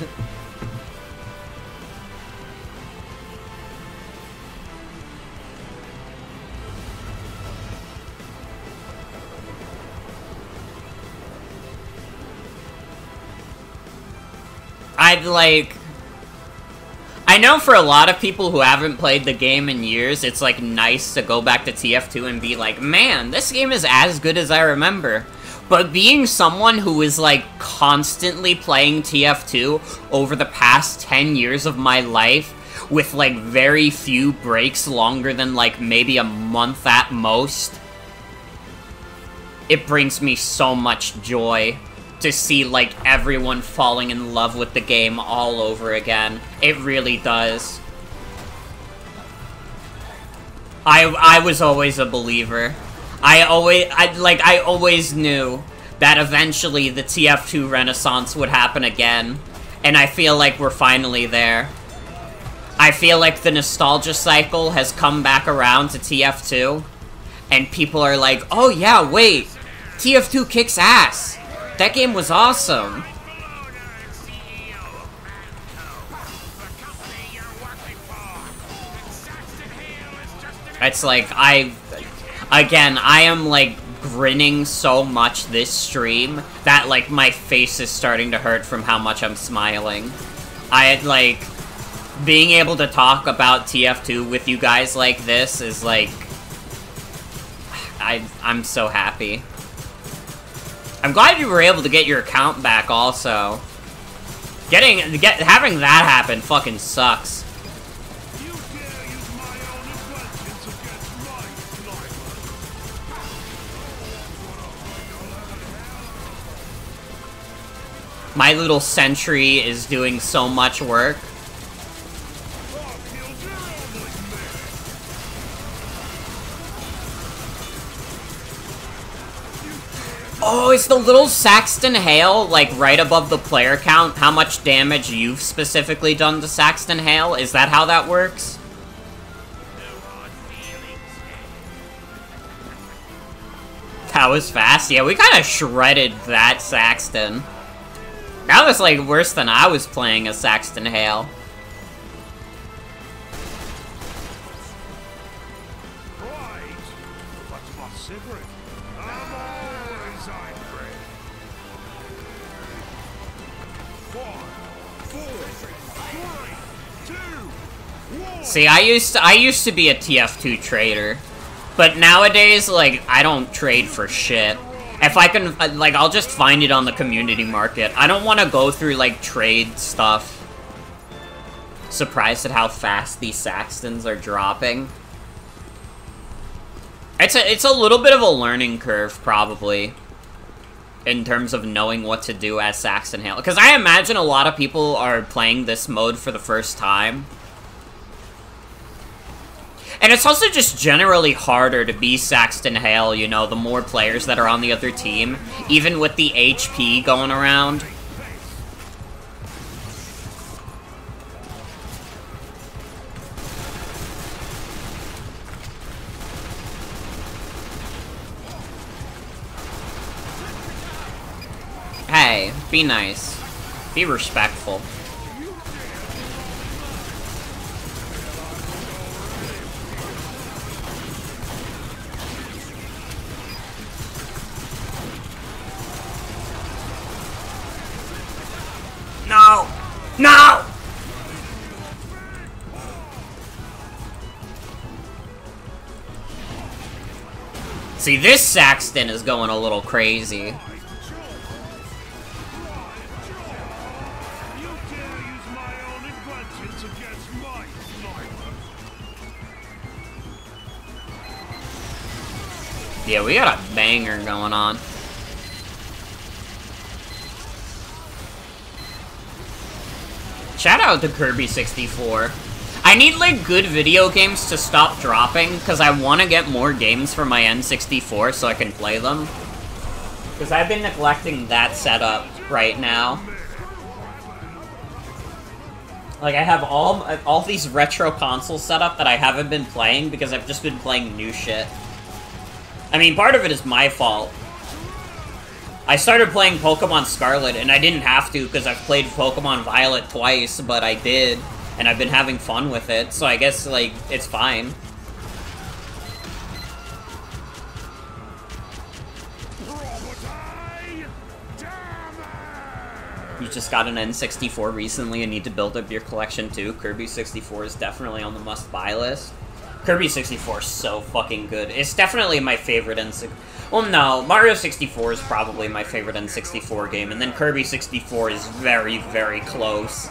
I know for a lot of people who haven't played the game in years, it's, nice to go back to TF2 and be like, man, this game is as good as I remember. But being someone who is, constantly playing TF2 over the past 10 years of my life, with, very few breaks longer than, maybe a month at most, it brings me so much joy to see, everyone falling in love with the game all over again. It really does. I was always a believer. I always knew that eventually the TF2 renaissance would happen again. And I feel like we're finally there. I feel like the nostalgia cycle has come back around to TF2. And people are like, oh yeah, wait, TF2 kicks ass. That game was awesome. It's I am grinning so much this stream that my face is starting to hurt from how much I'm smiling. Being able to talk about TF2 with you guys like this is I'm so happy. I'm glad you were able to get your account back also. Having that happen fucking sucks. You dare use my own questions against my sniper. My little sentry is doing so much work. Oh, is the little Saxton Hale, like, right above the player count? How much damage you've specifically done to Saxton Hale? Is that how that works? That was fast. Yeah, we kind of shredded that Saxton. That was, like, worse than I was playing as Saxton Hale. See, I used to be a TF2 trader, but nowadays, like, I don't trade for shit. If I can, like, I'll just find it on the community market. I don't want to go through, like, trade stuff. Surprised at how fast these Saxtons are dropping. It's a little bit of a learning curve, probably, in terms of knowing what to do as Saxton Hale. Because I imagine a lot of people are playing this mode for the first time. And it's also just generally harder to be Saxton Hale, you know, the more players that are on the other team, even with the HP going around. Hey, be nice. Be respectful. No! No! See, this Saxton is going a little crazy. Yeah, we got a banger going on. Shout out to Kirby64. I need, like, good video games to stop dropping, because I want to get more games for my N64 so I can play them. Because I've been neglecting that setup right now. Like, I have all these retro consoles set up that I haven't been playing because I've just been playing new shit. I mean, part of it is my fault. I started playing Pokemon Scarlet, and I didn't have to because I've played Pokemon Violet twice, but I did, and I've been having fun with it, so I guess, like, it's fine. You just got an N64 recently and need to build up your collection too. Kirby 64 is definitely on the must-buy list. Kirby 64 is so fucking good. It's definitely my favorite N64. Well, no, Mario 64 is probably my favorite N64 game, and then Kirby 64 is very, very close.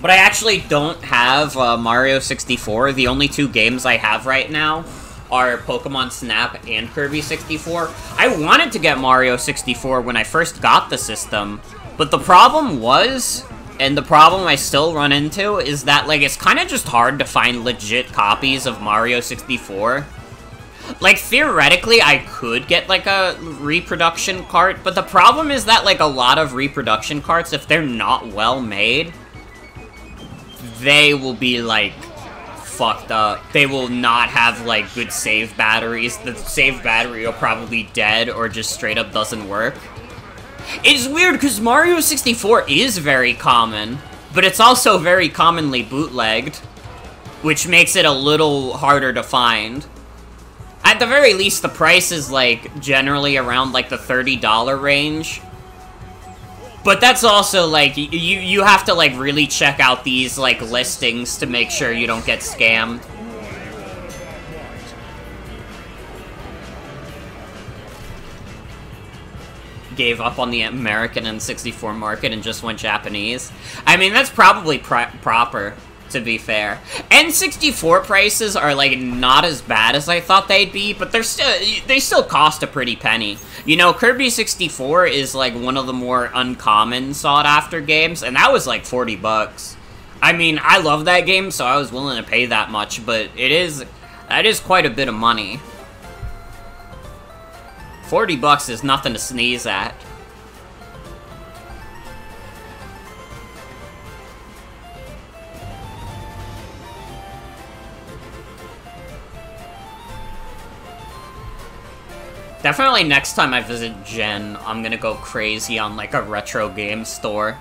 But I actually don't have Mario 64. The only two games I have right now are Pokemon Snap and Kirby 64. I wanted to get Mario 64 when I first got the system, but the problem was, and the problem I still run into, is that, like, it's kind of just hard to find legit copies of Mario 64. Like, theoretically, I could get, like, a reproduction cart, but the problem is that, like, a lot of reproduction carts, if they're not well made, they will be, like, fucked up. They will not have, like, good save batteries. The save battery will probably be dead or just straight up doesn't work. It's weird, because Mario 64 is very common, but it's also very commonly bootlegged, which makes it a little harder to find. At the very least, the price is, like, generally around, like, the $30 range. But that's also, like, you have to, like, really check out these, like, listings to make sure you don't get scammed. Gave up on the American N64 market and just went Japanese. I mean, that's probably proper. to be fair. N64 prices are, like, not as bad as I thought they'd be, but they still cost a pretty penny. You know, Kirby 64 is, like, one of the more uncommon sought-after games, and that was, like, 40 bucks. I mean, I love that game, so I was willing to pay that much, but that is quite a bit of money. 40 bucks is nothing to sneeze at. Definitely next time I visit Gen, I'm gonna go crazy on, like, a retro game store.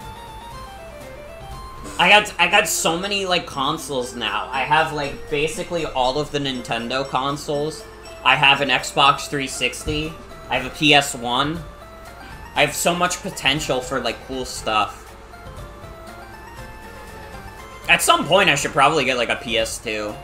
I got so many, like, consoles now. I have, like, basically all of the Nintendo consoles. I have an Xbox 360. I have a PS1. I have so much potential for, like, cool stuff. At some point, I should probably get, like, a PS2.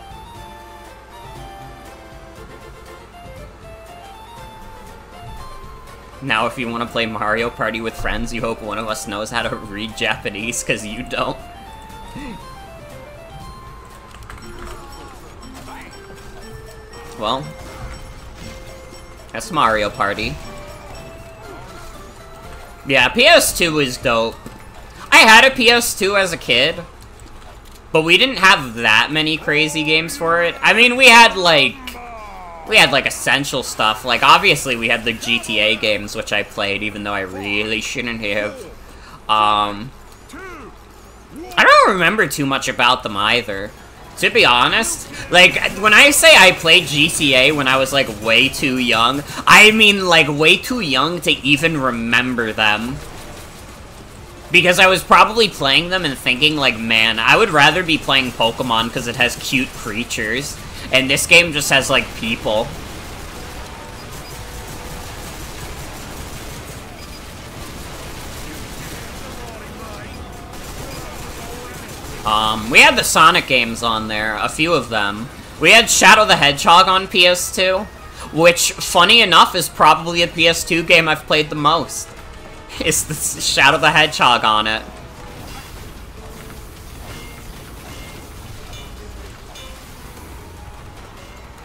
Now, if you want to play Mario Party with friends, you hope one of us knows how to read Japanese, because you don't. Well, that's Mario Party. Yeah, PS2 is dope. I had a PS2 as a kid, but we didn't have that many crazy games for it. I mean, we had, like, essential stuff. Like, obviously, we had the GTA games, which I played, even though I really shouldn't have. I don't remember too much about them, either. To be honest, like, when I say I played GTA when I was, like, way too young, I mean, like, way too young to even remember them. Because I was probably playing them and thinking, like, man, I would rather be playing Pokemon because it has cute creatures. And this game just has, like, people. We had the Sonic games on there, a few of them. We had Shadow the Hedgehog on PS2, which, funny enough, is probably a PS2 game I've played the most. It's the Shadow the Hedgehog on it.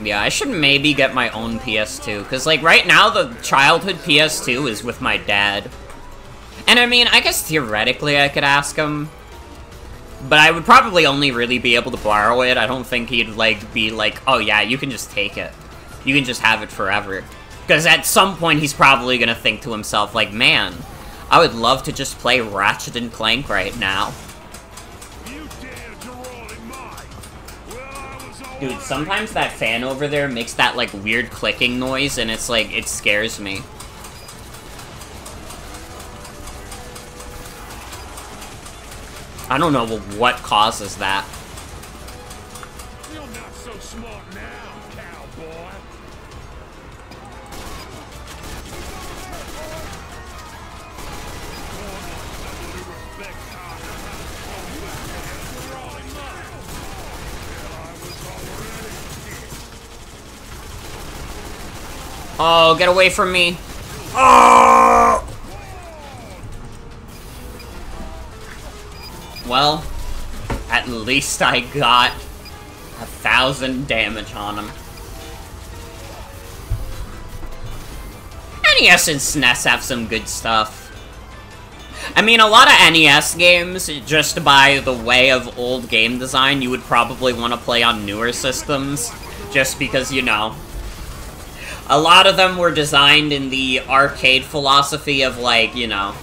Yeah, I should maybe get my own PS2, because, like, right now the childhood PS2 is with my dad. And, I mean, I guess theoretically I could ask him, but I would probably only really be able to borrow it. I don't think he'd, like, be like, oh yeah, you can just take it. You can just have it forever. Because at some point he's probably gonna think to himself, like, man, I would love to just play Ratchet and Clank right now. Dude, sometimes that fan over there makes that, like, weird clicking noise, and it's like, it scares me. I don't know what causes that. You're not so smart now, cowboy. Oh, get away from me. Oh! Well, at least I got 1,000 damage on him. NES and SNES have some good stuff. I mean, a lot of NES games, just by the way of old game design, you would probably want to play on newer systems, just because, you know, a lot of them were designed in the arcade philosophy of, like, you know,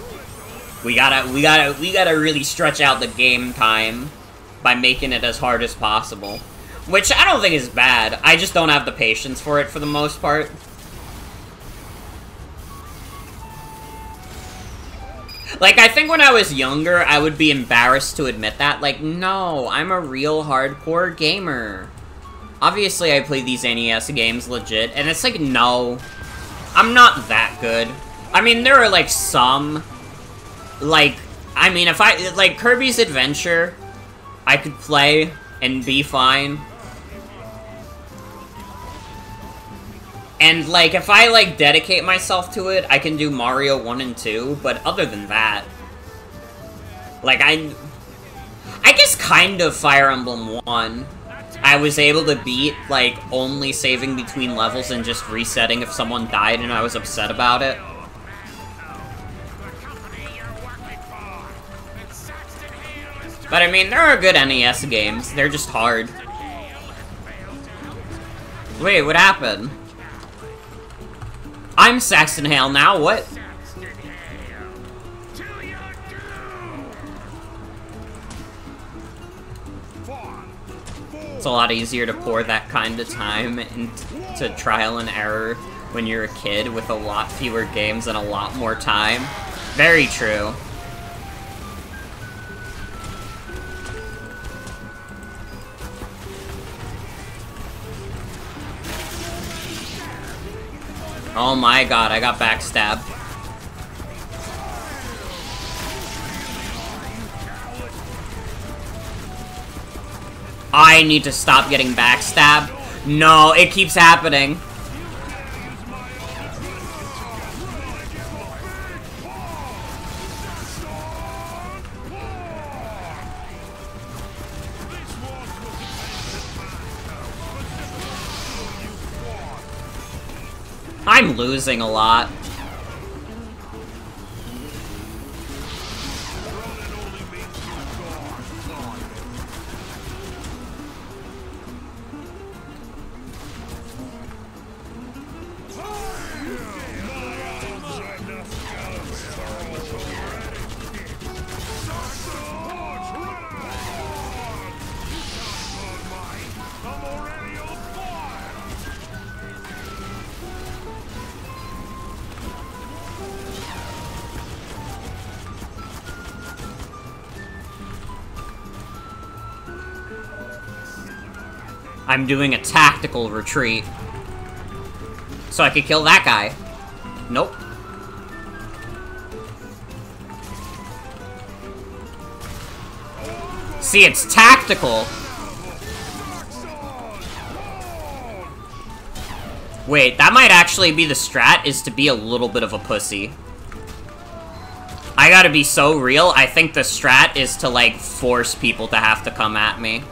we gotta really stretch out the game time by making it as hard as possible. Which I don't think is bad. I just don't have the patience for it for the most part. Like, I think when I was younger, I would be embarrassed to admit that. Like, no, I'm a real hardcore gamer. Obviously, I play these NES games legit, and it's like, no, I'm not that good. I mean, there are, like, some, like, I mean, if I, like, Kirby's Adventure, I could play and be fine. And, like, if I, like, dedicate myself to it, I can do Mario 1 and 2, but other than that, like, I guess kind of Fire Emblem 1. I was able to beat, like, only saving between levels and just resetting if someone died and I was upset about it. But I mean, there are good NES games. They're just hard. Wait, what happened? I'm Saxton Hale now, what? It's a lot easier to pour that kind of time into trial and error when you're a kid with a lot fewer games and a lot more time. Very true. Oh my god, I got backstabbed. I need to stop getting backstabbed. No, it keeps happening. I'm losing a lot. I'm doing a tactical retreat. So I could kill that guy. Nope. See, it's tactical. Wait, that might actually be the strat, is to be a little bit of a pussy. I gotta be so real, I think the strat is to, like, force people to have to come at me.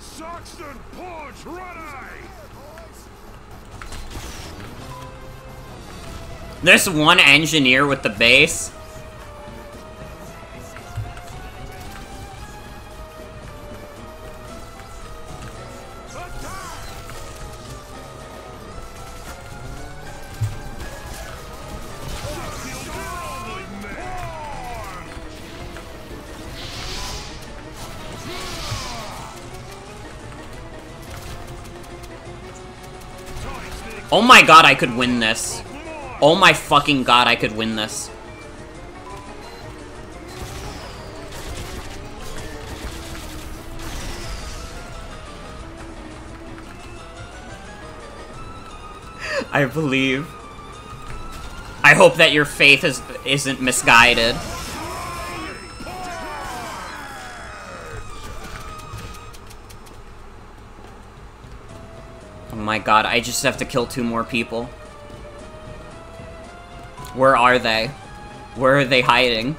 Saxton Punch ready! There's one engineer with the base. Oh my god, I could win this. Oh my fucking god, I could win this. I believe. I hope that your faith isn't misguided. Oh my god, I just have to kill 2 more people. Where are they? Where are they hiding?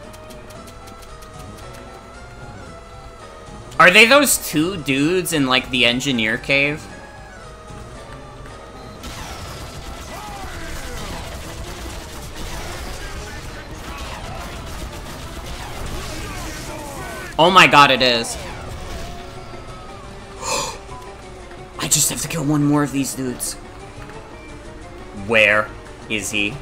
Are they those 2 dudes in, like, the engineer cave? Oh my god, it is. I just have to kill 1 more of these dudes. Where is he?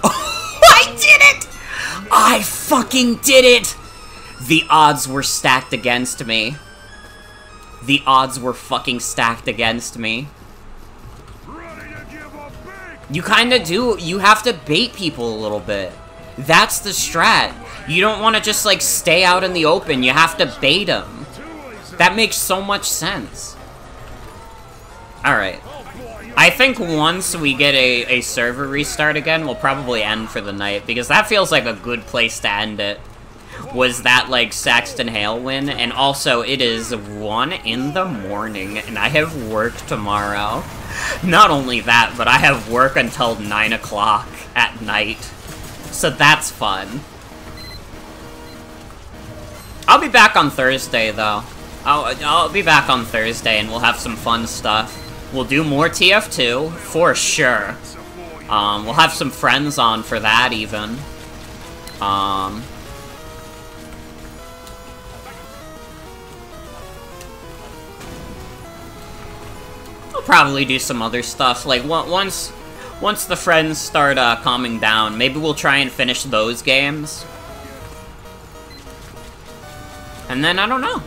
I did it! I fucking did it! The odds were stacked against me. The odds were fucking stacked against me. You kinda do. You have to bait people a little bit. That's the strat. You don't want to just, like, stay out in the open. You have to bait them. That makes so much sense. Alright. I think once we get a server restart again, we'll probably end for the night, because that feels like a good place to end it. Was that, like, Saxton Hale win, and also it is 1 in the morning, and I have work tomorrow. Not only that, but I have work until 9 o'clock at night. So that's fun. I'll be back on Thursday, though. I'll be back on Thursday, and we'll have some fun stuff. We'll do more TF2, for sure. We'll have some friends on for that, even. We'll probably do some other stuff, like, once the friends start, calming down, maybe we'll try and finish those games. And then, I don't know.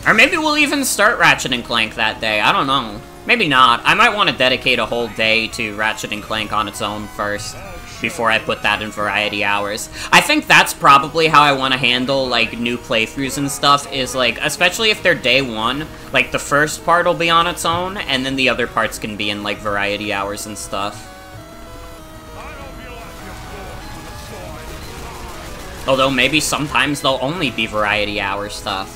Or maybe we'll even start Ratchet & Clank that day, I don't know. Maybe not. I might want to dedicate a whole day to Ratchet & Clank on its own first, before I put that in Variety Hours. I think that's probably how I want to handle, like, new playthroughs and stuff, is, like, especially if they're day one, like, the first part will be on its own, and then the other parts can be in, like, Variety Hours and stuff. Although maybe sometimes they'll only be Variety Hour stuff.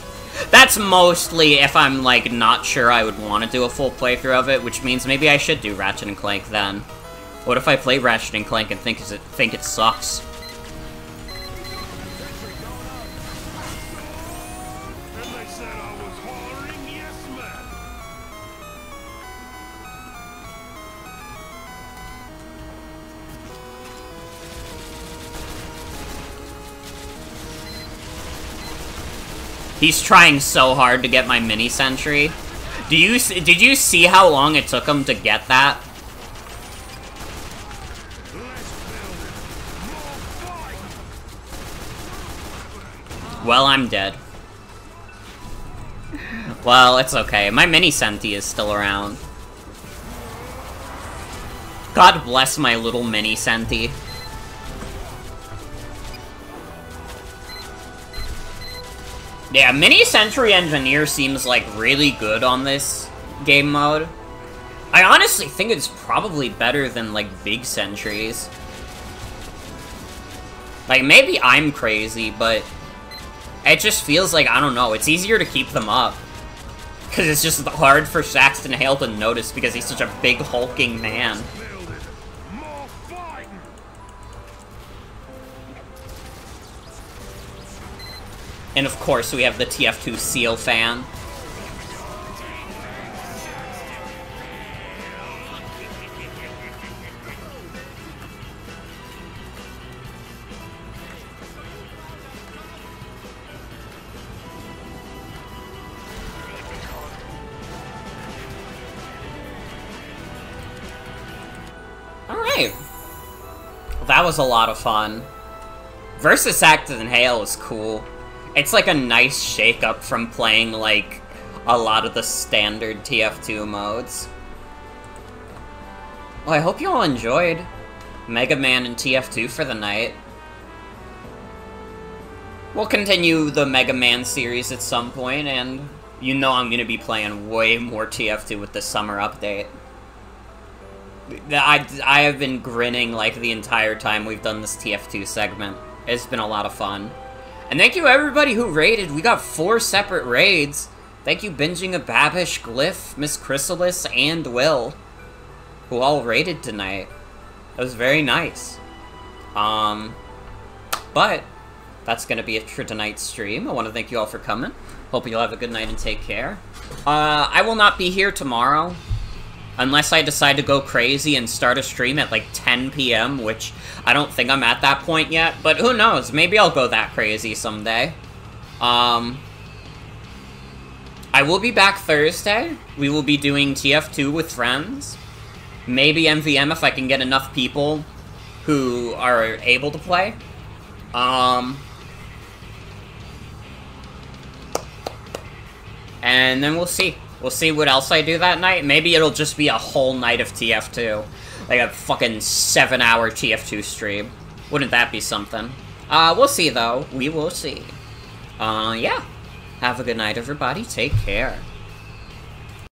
That's mostly if I'm, like, not sure I would want to do a full playthrough of it, which means maybe I should do Ratchet & Clank then. What if I play Ratchet & Clank and think it sucks? And they said I was hollering, yes, ma'am. He's trying so hard to get my mini sentry. Did you see how long it took him to get that? Well, I'm dead. Well, it's okay. My mini senti is still around. God bless my little mini senti. Yeah, Mini Sentry Engineer seems, like, really good on this game mode. I honestly think it's probably better than, like, Big Sentries. Like, maybe I'm crazy, but it just feels like, I don't know, it's easier to keep them up. Because it's just hard for Saxton Hale to notice because he's such a big, hulking man. More fighting. And of course, we have the TF2 Seal fan. Alright. That was a lot of fun. Versus Saxton Hale was cool. It's like a nice shake-up from playing, like, a lot of the standard TF2 modes. Well, I hope you all enjoyed Mega Man and TF2 for the night. We'll continue the Mega Man series at some point, and you know I'm gonna be playing way more TF2 with the summer update. I have been grinning, like, the entire time we've done this TF2 segment. It's been a lot of fun. And thank you everybody who raided. We got 4 separate raids. Thank you Binging a Babish, Glyph, Miss Chrysalis, and Will, who all raided tonight. That was very nice. But that's gonna be it for tonight's stream. I want to thank you all for coming. Hope you'll have a good night and take care. I will not be here tomorrow. Unless I decide to go crazy and start a stream at like 10 PM, which I don't think I'm at that point yet, but who knows, maybe I'll go that crazy someday. I will be back Thursday. We will be doing TF2 with friends. Maybe MVM if I can get enough people who are able to play. And then we'll see. We'll see what else I do that night. Maybe it'll just be a whole night of TF2. Like a fucking 7-hour TF2 stream. Wouldn't that be something? We'll see, though. We will see. Yeah. Have a good night, everybody. Take care.